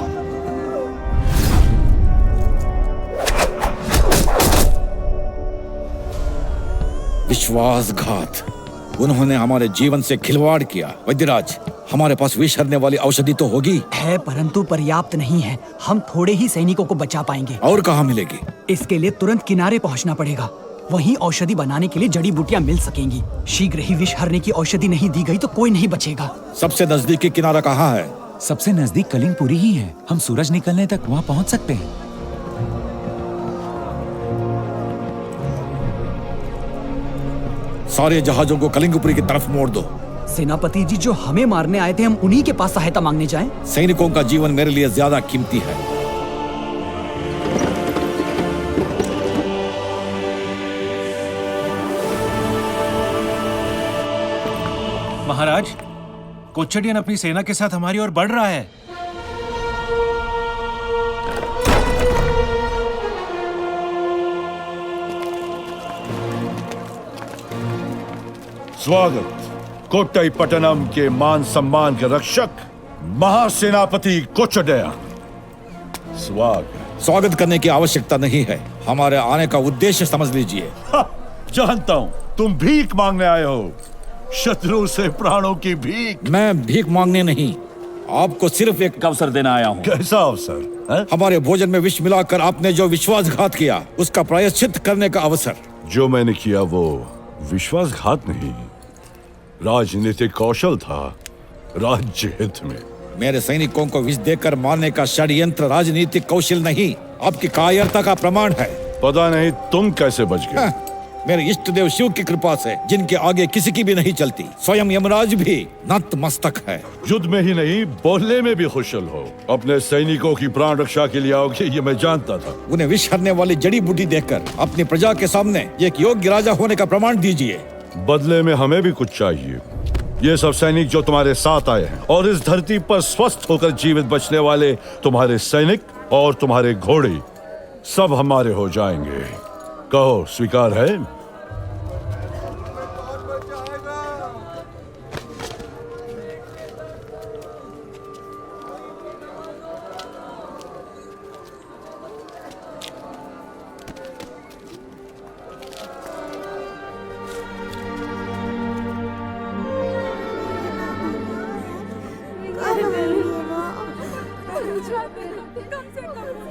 विश्वासघात, उन्होंने हमारे जीवन से खिलवाड़ किया। वैद्यराज, हमारे पास विष हरने वाली औषधि तो होगी? है, परंतु पर्याप्त नहीं है। हम थोड़े ही सैनिकों को बचा पाएंगे। और कहाँ मिलेगी? इसके लिए तुरंत किनारे पहुंचना पड़ेगा। वहीं औषधि बनाने के लिए जड़ी बूटियां मिल सकेंगी। शीघ्र ही विष हरने की औषधि नहीं दी गई तो कोई नहीं बचेगा। सबसे नजदीकी किनारा कहाँ है? सबसे नजदीक कलिंगपुरी ही है। हम सूरज निकलने तक वहाँ पहुँच सकते हैं। सारे जहाजों को कलिंगपुरी की तरफ मोड़ दो। सेनापति जी, जो हमें मारने आए थे, हम उन्हीं के पास सहायता मांगने जाएं? सैनिकों का जीवन मेरे लिए ज्यादा कीमती है। महाराज, कोच्चडियन अपनी सेना के साथ हमारी ओर बढ़ रहा है। स्वागत कोट्टई पट्टनम के मान सम्मान के रक्षक महासेनापति कोच्चडियन। स्वागत करने की आवश्यकता नहीं है। हमारे आने का उद्देश्य समझ लीजिए। जानता हूं तुम भीख मांगने आए हो, शत्रु से प्राणों की भीख। मैं भीख मांगने नहीं, आपको सिर्फ एक अवसर देना आया हूँ। कैसा अवसर है? हमारे भोजन में विष मिलाकर आपने जो विश्वासघात किया, उसका प्रायश्चित करने का अवसर। जो मैंने किया वो विश्वासघात नहीं, राजनीतिक कौशल था, राज्य हित में। मेरे सैनिकों को विष देकर मारने का षड्यंत्र राजनीतिक कौशल नहीं, आपकी कायरता का प्रमाण है। पता नहीं तुम कैसे बच गए। मेरे इष्ट देव शिव की कृपा से, जिनके आगे किसी की भी नहीं चलती, स्वयं यमराज भी नतमस्तक है। युद्ध में ही नहीं, बोलने में भी कुशल हो। अपने सैनिकों की प्राण रक्षा के लिए आओगे, ये मैं जानता था। उन्हें विष हरने वाली जड़ी बूटी देकर अपनी प्रजा के सामने एक योग्य राजा होने का प्रमाण दीजिए। बदले में हमें भी कुछ चाहिए। ये सब सैनिक जो तुम्हारे साथ आए हैं और इस धरती पर स्वस्थ होकर जीवित बचने वाले तुम्हारे सैनिक और तुम्हारे घोड़े सब हमारे हो जाएंगे। कहो, स्वीकार है?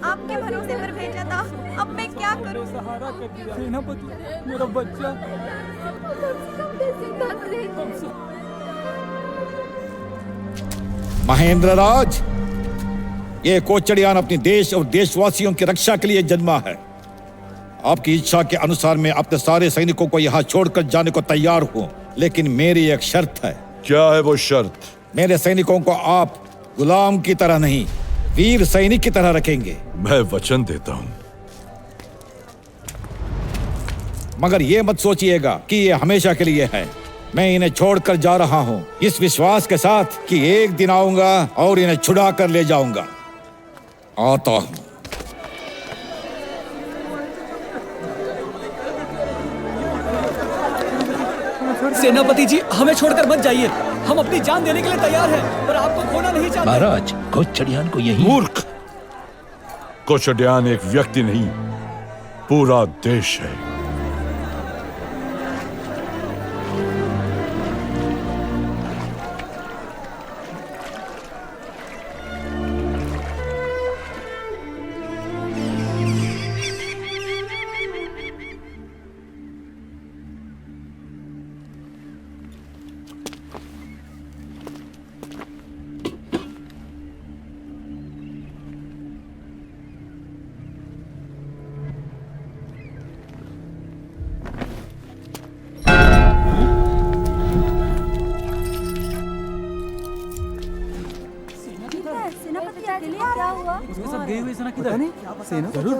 आपके भरोसे पर भेजा था, अब मैं क्या करूं? सहारा कर दिया सेनापति, मेरा बच्चा। महेंद्र राज, ये कोच्चडियान अपने देश और देशवासियों की रक्षा के लिए जन्मा है। आपकी इच्छा के अनुसार मैं अपने सारे सैनिकों को यहाँ छोड़कर जाने को तैयार हूँ, लेकिन मेरी एक शर्त है। क्या है वो शर्त? मेरे सैनिकों को आप गुलाम की तरह नहीं, वीर सैनिक की तरह रखेंगे। मैं वचन देता हूँ। मगर ये मत सोचिएगा कि ये हमेशा के लिए है। मैं इन्हें छोड़कर जा रहा हूँ इस विश्वास के साथ कि एक दिन आऊंगा और इन्हें छुड़ा कर ले जाऊंगा। आता हूँ। सेनापति जी, हमें छोड़कर मत जाइए। हम अपनी जान देने के लिए तैयार हैं, पर आपको खोना नहीं चाहते। महाराज, कोचडियान को यही। मूर्ख! कोचडियान एक व्यक्ति नहीं, पूरा देश है।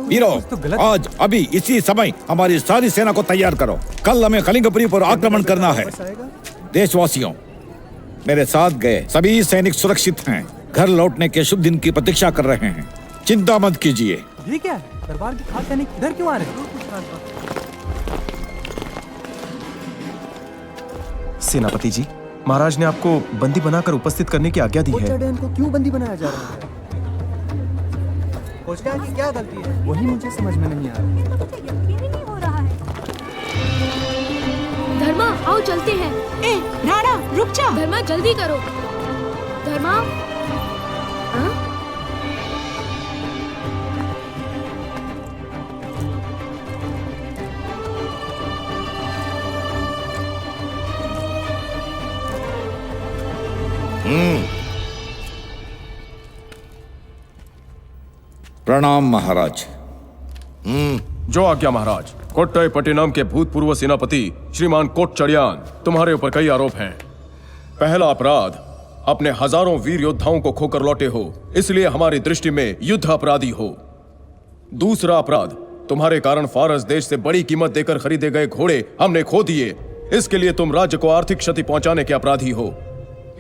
वीरों, आज अभी इसी समय हमारी सारी सेना को तैयार करो। कल हमें कलिंगपुरी पर आक्रमण करना है। देशवासियों, मेरे साथ गए सभी सैनिक सुरक्षित हैं, घर लौटने के शुभ दिन की प्रतीक्षा कर रहे हैं। चिंता मत कीजिए। ये क्या है? दरबार के खास सैनिक इधर क्यों आ रहे हैं? सेनापति जी, महाराज ने आपको बंदी बनाकर उपस्थित करने की आज्ञा दी है। कोचडियान को क्यों बंदी बनाया जा रहा है? कोचडियान की क्या गलती है? वही मुझे समझ में नहीं आ रहा। धर्मा, आओ चलते हैं। ए, राणा, रुक जा। धर्मा, जल्दी करो। धर्मा, हाँ? प्रणाम महाराज। जो आज्ञा महाराज। कोट्टयपट्टिनम के भूतपूर्व सेनापति श्रीमान कोटचड़ियान, तुम्हारे ऊपर कई आरोप हैं। पहला अपराध, अपने हजारों वीर योद्धाओं को खोकर लौटे हो, इसलिए हमारी दृष्टि में युद्ध अपराधी हो। दूसरा अपराध, तुम्हारे कारण फारस देश से बड़ी कीमत देकर खरीदे गए घोड़े हमने खो दिए, इसके लिए तुम राज्य को आर्थिक क्षति पहुंचाने के अपराधी हो।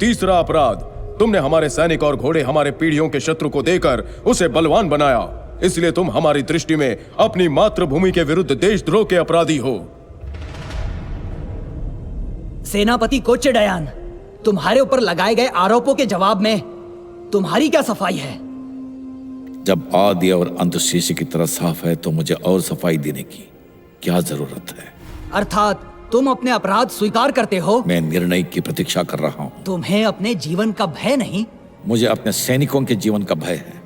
तीसरा अपराध, तुमने हमारे सैनिक और घोड़े हमारे पीढ़ियों के शत्रु को देकर उसे बलवान बनाया, इसलिए तुम हमारी दृष्टि में अपनी मातृभूमि के विरुद्ध देशद्रोह के अपराधी हो। सेनापति कोचडियान, तुम्हारे ऊपर लगाए गए आरोपों के जवाब में तुम्हारी क्या सफाई है? जब आदि और अंत शीशे की तरह साफ है तो मुझे और सफाई देने की क्या जरूरत है? अर्थात तुम अपने अपराध स्वीकार करते हो? मैं निर्णय की प्रतीक्षा कर रहा हूँ। तुम्हें अपने जीवन का भय नहीं? मुझे अपने सैनिकों के जीवन का भय है,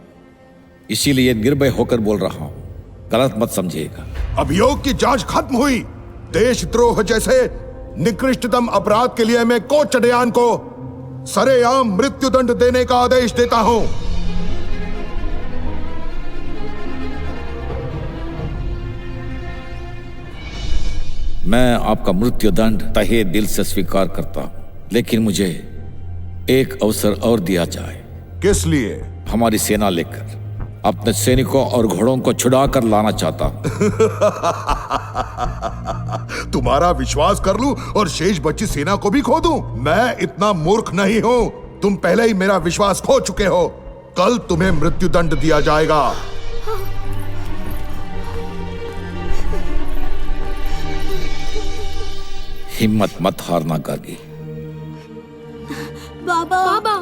इसीलिए निर्भय होकर बोल रहा हूँ। गलत मत समझिएगा। अभियोग की जांच खत्म हुई। देशद्रोह जैसे निकृष्टतम अपराध के लिए मैं कोचडियान को सरेआम मृत्युदंड देने का आदेश देता हूं। मैं आपका मृत्युदंड तहे दिल से स्वीकार करता हूं, लेकिन मुझे एक अवसर और दिया जाए। किस लिए? हमारी सेना लेकर अपने सैनिकों और घोड़ों को छुड़ा कर लाना चाहता हूं। तुम्हारा विश्वास कर लूं और शेष बची सेना को भी खो दूं? मैं इतना मूर्ख नहीं हूं। तुम पहले ही मेरा विश्वास खो चुके हो। कल तुम्हें मृत्युदंड दिया जाएगा। हिम्मत मत हारना गागी। बाबा, बाबा।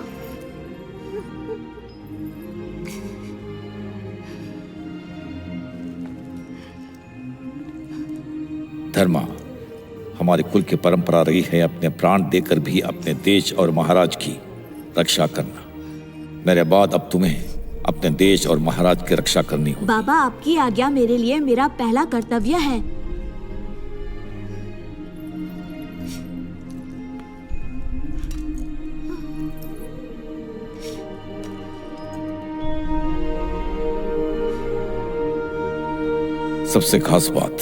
धर्मा, हमारे कुल की परंपरा रही है अपने प्राण देकर भी अपने देश और महाराज की रक्षा करना। मेरे बाद अब तुम्हें अपने देश और महाराज की रक्षा करनी होगी। बाबा, आपकी आज्ञा मेरे लिए मेरा पहला कर्तव्य है। सबसे खास बात,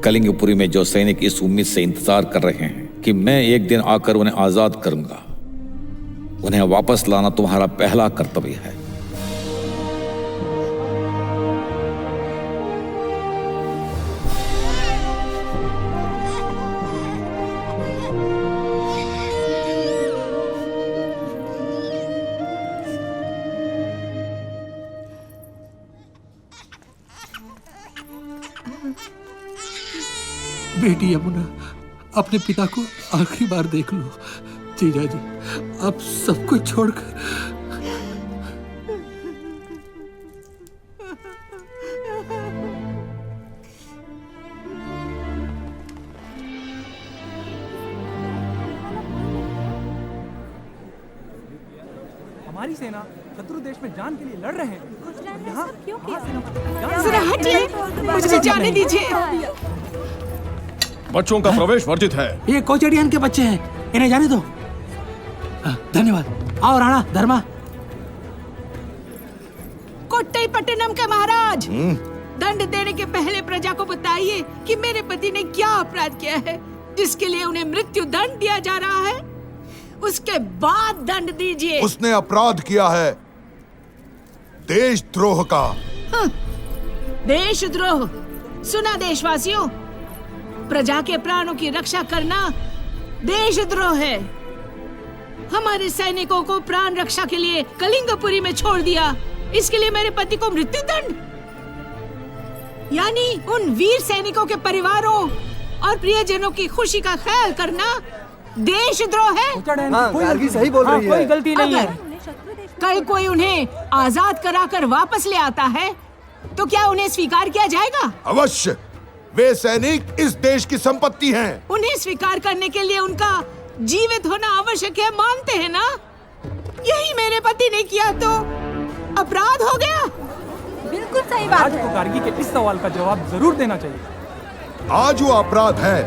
कलिंगपुरी में जो सैनिक इस उम्मीद से इंतजार कर रहे हैं कि मैं एक दिन आकर उन्हें आजाद करूंगा, उन्हें वापस लाना तुम्हारा पहला कर्तव्य है। बेटी यमुना, अपने पिता को आखिरी बार देख लो। जीजा जी, अब सब कुछ छोड़कर हमारी सेना शत्रु देश में जान के लिए लड़ रहे हैं। यहाँ जरा हटिए, मुझे जाने दीजिए। बच्चों का प्रवेश वर्जित है। ये कोचडियान के बच्चे हैं, इन्हें जाने दो। धन्यवाद। आओ राणा धर्मा। कोट्टईपट्टनम के महाराज, दंड देने के पहले प्रजा को बताइए कि मेरे पति ने क्या अपराध किया है जिसके लिए उन्हें मृत्यु दंड दिया जा रहा है। उसके बाद दंड दीजिए। उसने अपराध किया है देशद्रोह का। देशद्रोह? सुना देशवासियों, प्रजा के प्राणों की रक्षा करना देशद्रोह है। हमारे सैनिकों को प्राण रक्षा के लिए कलिंगपुरी में छोड़ दिया, इसके लिए मेरे पति को मृत्यु दंड? यानी उन वीर सैनिकों के परिवारों और प्रियजनों की खुशी का ख्याल करना देशद्रोह है। गार्गी सही बोल रही है। कोई गलती नहीं है। कल कोई उन्हें आजाद कराकर वापस ले आता है तो क्या उन्हें स्वीकार किया जाएगा? अवश्य, वे सैनिक इस देश की संपत्ति हैं। उन्हें स्वीकार करने के लिए उनका जीवित होना आवश्यक है, मानते हैं ना? यही मेरे पति ने किया तो अपराध हो गया। बिल्कुल सही बात आज को गार्गी के इस सवाल का जवाब जरूर देना चाहिए। आज वो अपराध है,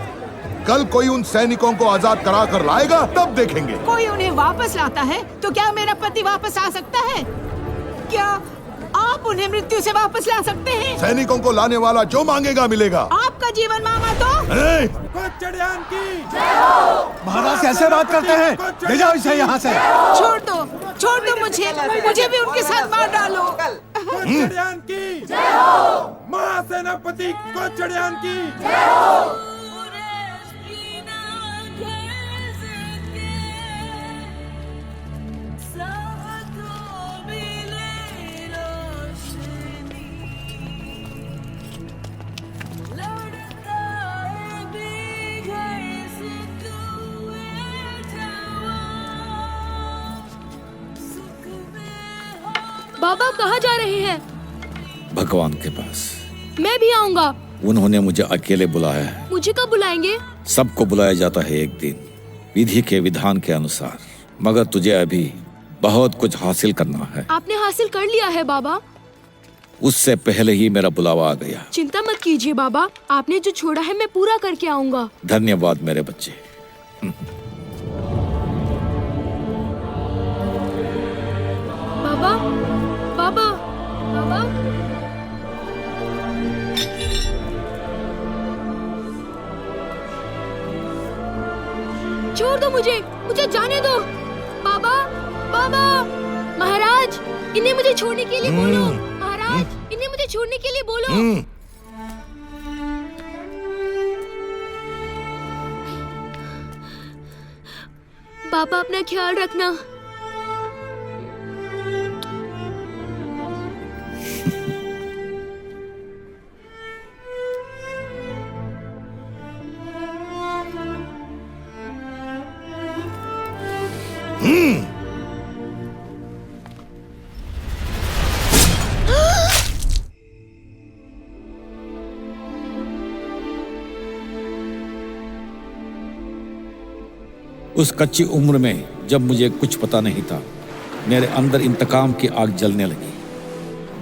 कल कोई उन सैनिकों को आजाद करा कर लाएगा, तब देखेंगे। कोई उन्हें वापस लाता है तो क्या मेरा पति वापस आ सकता है? क्या आप उन्हें मृत्यु से वापस ला सकते हैं? सैनिकों को लाने वाला जो मांगेगा मिलेगा। आपका जीवन मांगा तो? कोचडियान की महाराज कैसे बात करते हैं? ले जाओ इसे यहाँ से। छोड़ दो मुझे भी उनके साथ मार डालो। कोचडियान की जय हो। महासेनापति कोचडियान की जय हो। बाबा कहाँ जा रहे हैं? भगवान के पास। मैं भी आऊंगा। उन्होंने मुझे अकेले बुलाया है। मुझे कब बुलाएंगे? सबको बुलाया जाता है एक दिन, विधि के विधान के अनुसार। मगर तुझे अभी बहुत कुछ हासिल करना है। आपने हासिल कर लिया है बाबा। उससे पहले ही मेरा बुलावा आ गया। चिंता मत कीजिए बाबा, आपने जो छोड़ा है मैं पूरा करके आऊंगा। धन्यवाद मेरे बच्चे। बाबा बाबा बाबा छोड़ दो मुझे जाने दो। बाबा बाबा महाराज, इन्हें मुझे छोड़ने के लिए बोलो। महाराज, इन्हें मुझे छोड़ने के लिए बोलो। पापा अपना ख्याल रखना। उस कच्ची उम्र में जब मुझे कुछ पता नहीं था, मेरे अंदर इंतकाम की आग जलने लगी।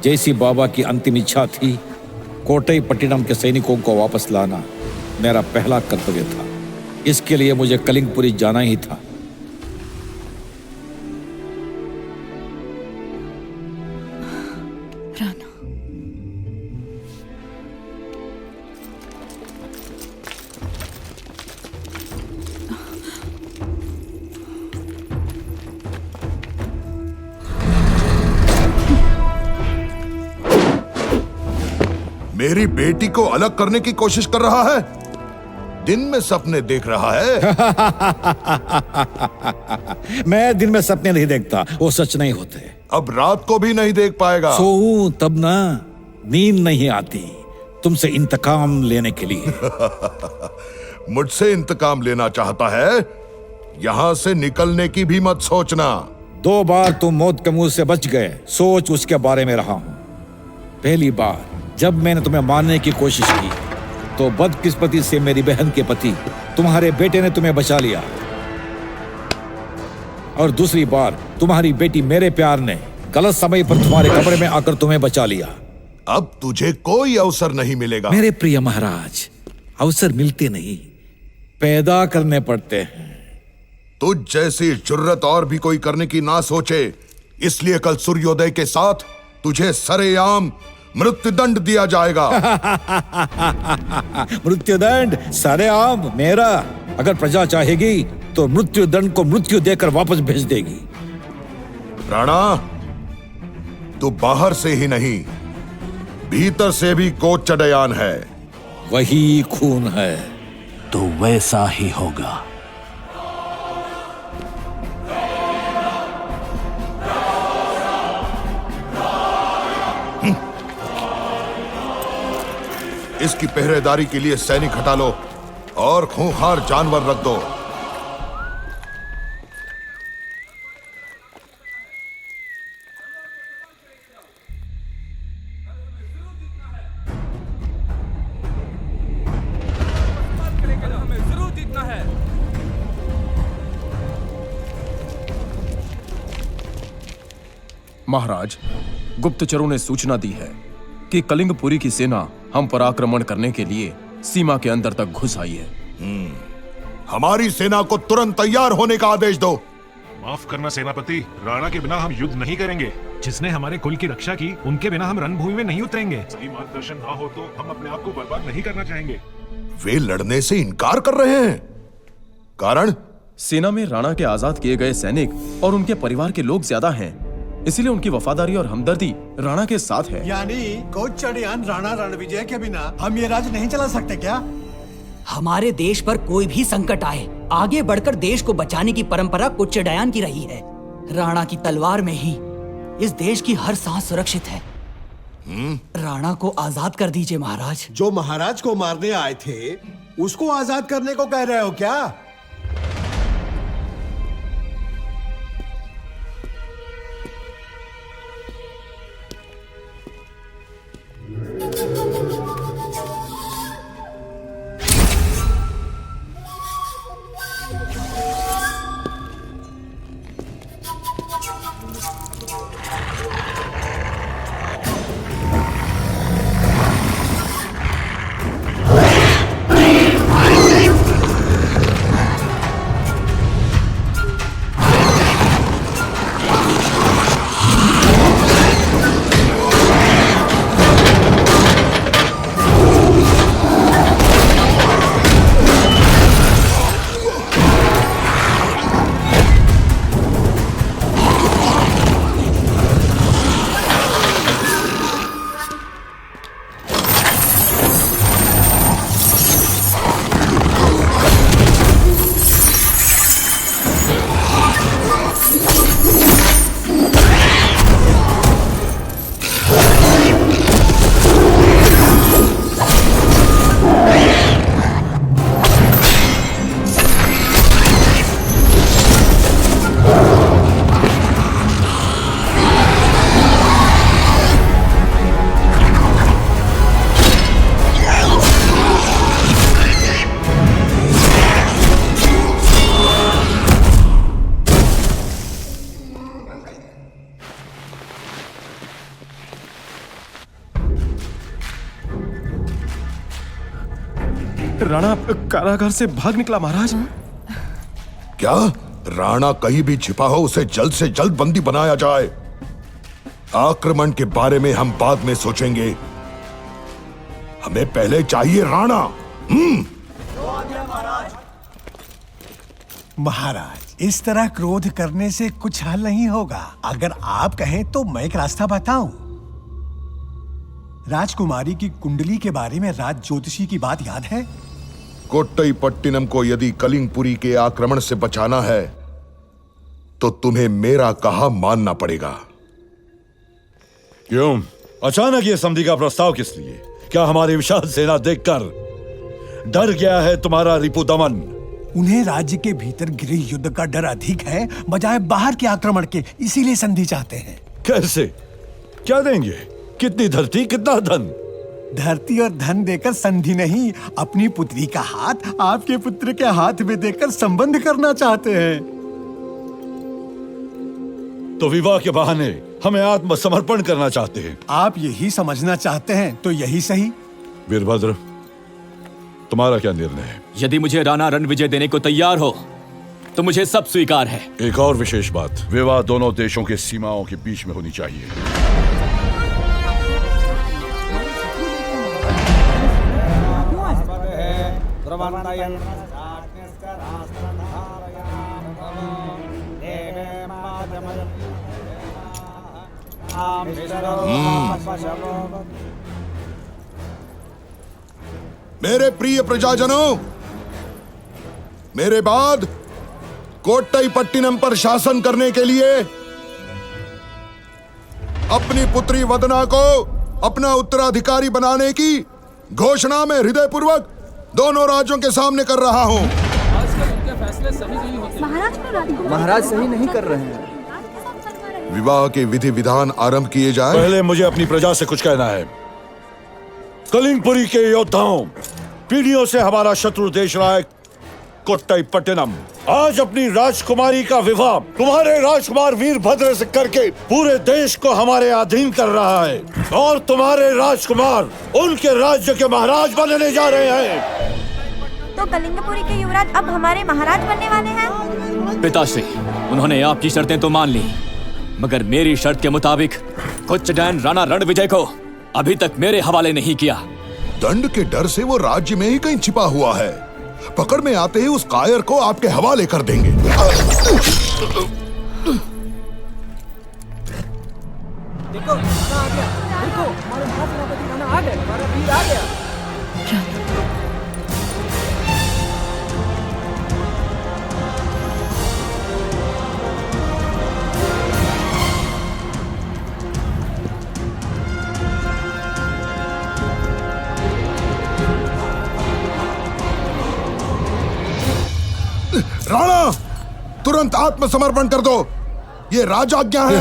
जैसी बाबा की अंतिम इच्छा थी, कोट्टईपट्टनम के सैनिकों को वापस लाना मेरा पहला कर्तव्य था। इसके लिए मुझे कलिंगपुरी जाना ही था। मेरी बेटी को अलग करने की कोशिश कर रहा है। दिन में सपने देख रहा है। मैं दिन में सपने नहीं देखता, वो सच नहीं होते। अब रात को भी नहीं देख पाएगा। सोऊं तब ना, नींद नहीं आती। तुमसे इंतकाम लेने के लिए। मुझसे इंतकाम लेना चाहता है? यहां से निकलने की भी मत सोचना। 2 बार तुम मौत के मुंह से बच गए, सोच उसके बारे में रहा हूं। पहली बार जब मैंने तुम्हें मारने की कोशिश की तो बदकिस्मती से मेरी बहन के पति तुम्हारे बेटे ने तुम्हें बचा लिया, और दूसरी बार तुम्हारी बेटी मेरे प्यार ने गलत समय पर तुम्हारे कमरे में आकर तुम्हें बचा लिया। अब तुझे कोई अवसर नहीं मिलेगा। मेरे प्रिय महाराज, अवसर मिलते नहीं, पैदा करने पड़ते हैं। तुझ जैसी जुर्रत और भी कोई करने की ना सोचे, इसलिए कल सूर्योदय के साथ तुझे सरेआम मृत्युदंड दिया जाएगा। मृत्युदंड सरेआम मेरा? अगर प्रजा चाहेगी तो मृत्युदंड को मृत्यु देकर वापस भेज देगी। राणा, तू बाहर से ही नहीं, भीतर से भी कोच चढ़यान है। वही खून है तो वैसा ही होगा। इसकी पहरेदारी के लिए सैनिक हटा लो और खूंखार जानवर रख दो। महाराज, गुप्तचरों ने सूचना दी है कि कलिंगपुरी की सेना हम पर आक्रमण करने के लिए सीमा के अंदर तक घुस आई है। हमारी सेना को तुरंत तैयार होने का आदेश दो। माफ करना सेनापति, राणा के बिना हम युद्ध नहीं करेंगे। जिसने हमारे कुल की रक्षा की, उनके बिना हम रणभूमि में नहीं उतरेंगे। सही मार्गदर्शन ना हो तो हम अपने आप को बर्बाद नहीं करना चाहेंगे। वे लड़ने से इनकार कर रहे हैं। कारण? सेना में राणा के आजाद किए गए सैनिक और उनके परिवार के लोग ज्यादा हैं, इसीलिए उनकी वफादारी और हमदर्दी राणा के साथ है। यानी कोच चढ़यान राणा रणविजय के बिना हम ये राज्य नहीं चला सकते क्या? हमारे देश पर कोई भी संकट आए, आगे बढ़कर देश को बचाने की परंपरा कोच चढ़यान की रही है। राणा की तलवार में ही इस देश की हर सांस सुरक्षित है। राणा को आजाद कर दीजिए महाराज। जो महाराज को मारने आए थे उसको आजाद करने को कह रहे हो क्या? राणा कारागार से भाग निकला महाराज। क्या? राणा कहीं भी छिपा हो, उसे जल्द से जल्द बंदी बनाया जाए। आक्रमण के बारे में हम बाद में सोचेंगे, हमें पहले चाहिए राणा। महाराज, इस तरह क्रोध करने से कुछ हल नहीं होगा। अगर आप कहें तो मैं एक रास्ता बताऊं। राजकुमारी की कुंडली के बारे में राज ज्योतिषी की बात याद है? कोट्टईपट्टिनम को यदि कलिंगपुरी के आक्रमण से बचाना है तो तुम्हें मेरा कहा मानना पड़ेगा। क्यों? अचानक ये संधि का प्रस्ताव किस लिए? क्या हमारी विशाल सेना देखकर डर गया है तुम्हारा रिपुदमन? उन्हें राज्य के भीतर गृह युद्ध का डर अधिक है बजाय बाहर के आक्रमण के, इसीलिए संधि चाहते हैं। कैसे? क्या देंगे? कितनी धरती, कितना धन? धरती और धन देकर संधि नहीं, अपनी पुत्री का हाथ आपके पुत्र के हाथ में देकर संबंध करना चाहते हैं। तो विवाह के बहाने हमें आत्मसमर्पण करना चाहते हैं। आप यही समझना चाहते हैं तो यही सही। वीरभद्र, तुम्हारा क्या निर्णय है? यदि मुझे राणा रणविजय देने को तैयार हो तो मुझे सब स्वीकार है। एक और विशेष बात, विवाह दोनों देशों के सीमाओं के बीच में होनी चाहिए। मेरे प्रिय प्रजाजनों, मेरे बाद कोट्टईपट्टिनम पर शासन करने के लिए अपनी पुत्री वदना को अपना उत्तराधिकारी बनाने की घोषणा में हृदयपूर्वक दोनों राज्यों के सामने कर रहा हूं। महाराज सही नहीं कर रहे हैं। विवाह के विधि विधान आरंभ किए जाए। पहले मुझे अपनी प्रजा से कुछ कहना है। कलिंगपुरी के योद्धाओं, पीढ़ियों से हमारा शत्रु देश रहा है कोट्टईपट्टिनम, आज अपनी राजकुमारी का विवाह तुम्हारे राजकुमार वीरभद्र से करके पूरे देश को हमारे अधीन कर रहा है, और तुम्हारे राजकुमार उनके राज्य के महाराज बनने जा रहे हैं। तो कलिंगपुरी के युवराज अब हमारे महाराज बनने वाले हैं? पिताश्री, उन्होंने आपकी शर्तें तो मान ली, मगर मेरी शर्त के मुताबिक कोच्चीडैन राणा रणविजय को अभी तक मेरे हवाले नहीं किया। दंड के डर से वो राज्य में ही कहीं छिपा हुआ है। पकड़ में आते ही उस कायर को आपके हवाले कर देंगे। देखो राणा आ गया, देखो हमारे महासेनापति राणा आ गए, हमारा वीर आ गया। राणा, तुरंत आत्मसमर्पण कर दो, ये राजाज्ञा है।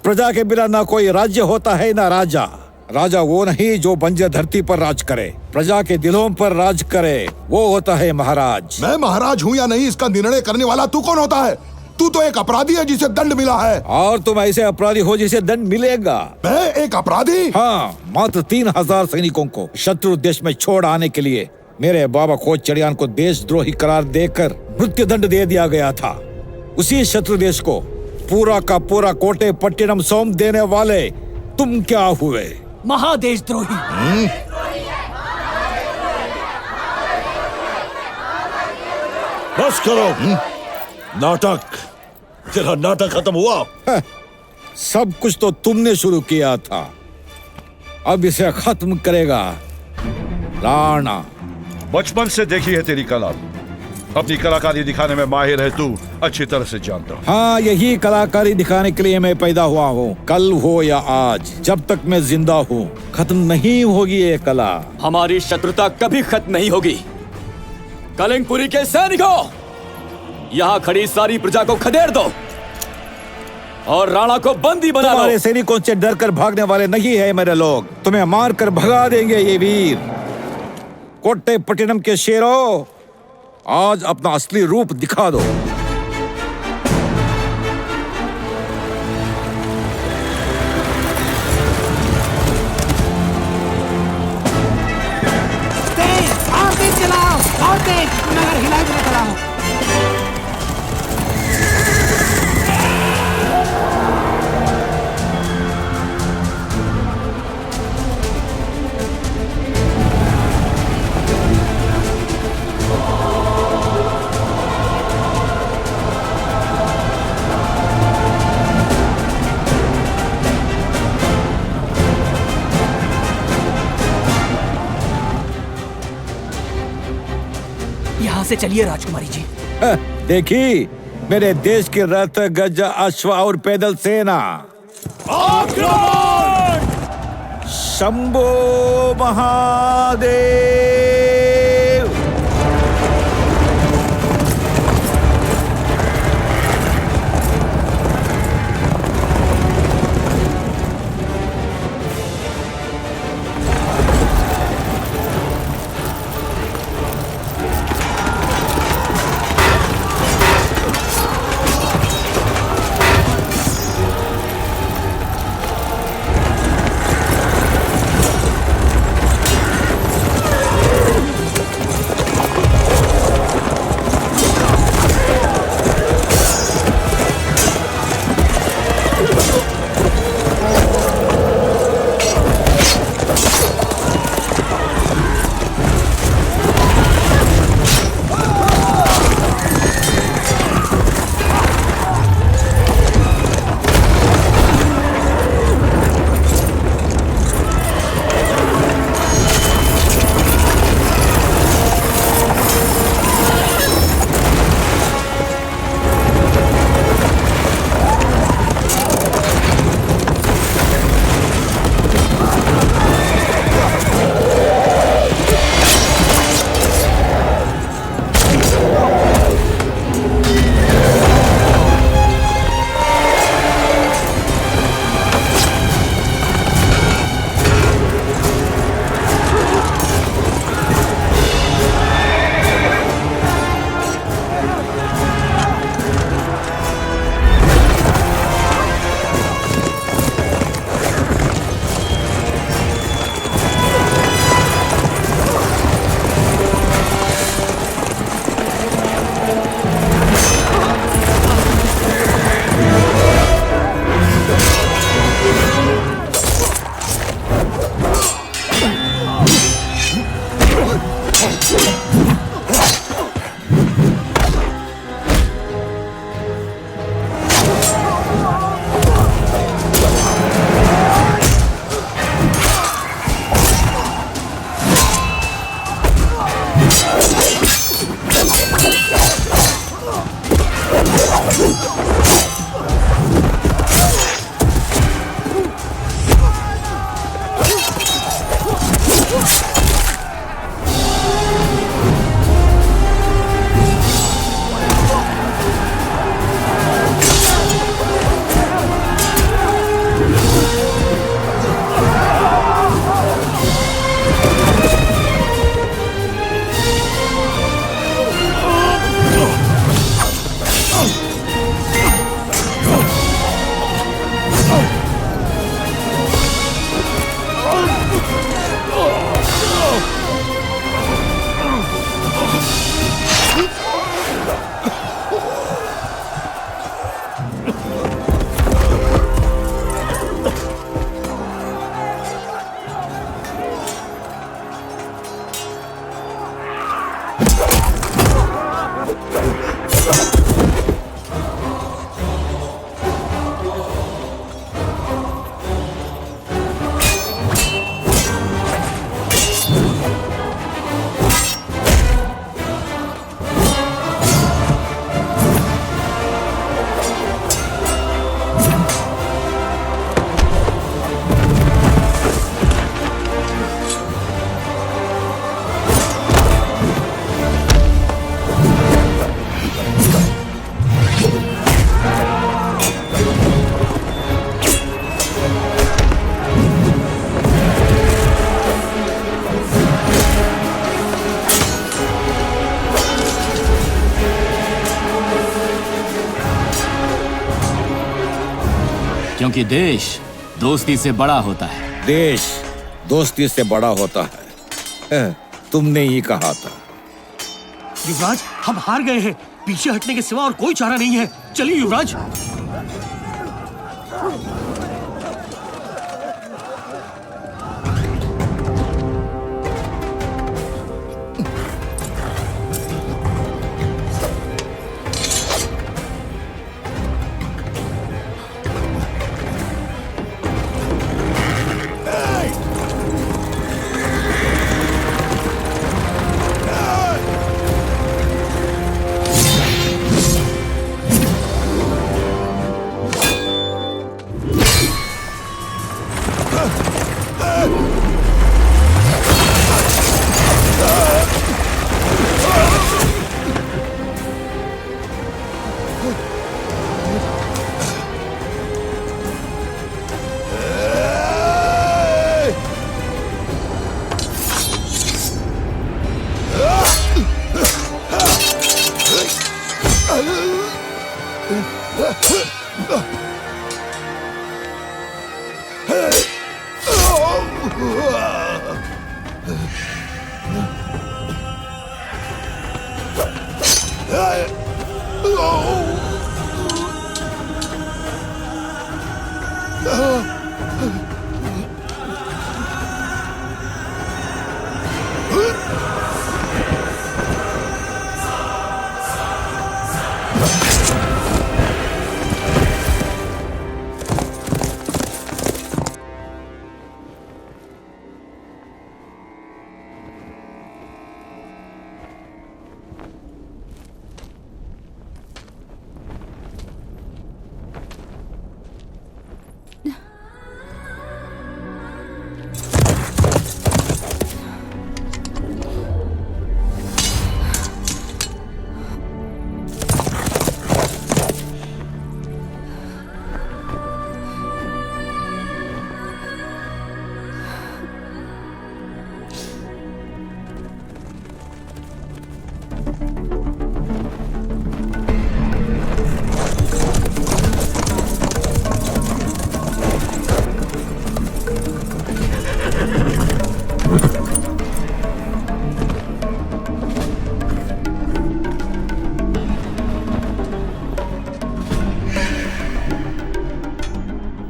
प्रजा के बिना ना कोई राज्य होता है ना राजा। राजा वो नहीं जो बंजर धरती पर राज करे, प्रजा के दिलों पर राज करे, वो होता है महाराज। मैं महाराज हूँ या नहीं इसका निर्णय करने वाला तू कौन होता है? तू तो एक अपराधी है जिसे दंड मिला है। और तुम ऐसे अपराधी हो जिसे दंड मिलेगा। मैं एक अपराधी? हाँ, मात्र 3000 सैनिकों को शत्रु देश में छोड़ आने के लिए मेरे बाबा कोच्चीडैन को देशद्रोही करार देकर मृत्यु दंड दे दिया गया था। उसी शत्रु देश को पूरा का पूरा कोट्टईपट्टिनम सौंप देने वाले तुम क्या हुए? महादेशद्रोही। बस करो नाटक, तेरा नाटक खत्म हुआ। सब कुछ तो तुमने शुरू किया था, अब इसे खत्म करेगा राणा। बचपन से देखी है तेरी कला, अपनी कलाकारी दिखाने में माहिर है तू, अच्छी तरह से जानता हूँ। हाँ, यही कलाकारी दिखाने के लिए मैं पैदा हुआ हूँ। कल हो या आज, जब तक मैं जिंदा हूँ खत्म नहीं होगी ये कला। हमारी शत्रुता कभी खत्म नहीं होगी। कलिंगपुरी के सैनिकों, यहाँ खड़ी सारी प्रजा को खदेड़ दो और राणा को बंदी बना लो। तुम्हारे सैनिकों से डर कर भागने वाले नहीं है मेरे लोग, तुम्हें मार कर भगा देंगे ये वीर। कोट्टईपट्टिनम के शेरों, आज अपना असली रूप दिखा दो। और तेज चलाओ, और तेज, मगर हिलाई बिना चलाओ। यहाँ से चलिए राजकुमारी जी। देखी मेरे देश के रथ, गज, अश्व और पैदल सेना। शंभो महादेव। क्योंकि देश दोस्ती से बड़ा होता है। देश दोस्ती से बड़ा होता है, तुमने ही कहा था। युवराज, हम हार गए हैं। पीछे हटने के सिवा और कोई चारा नहीं है। चलिए युवराज।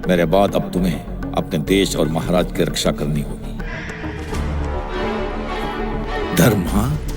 मेरे बाद अब तुम्हें अपने देश और महाराज की रक्षा करनी होगी। धर्म, हाँ?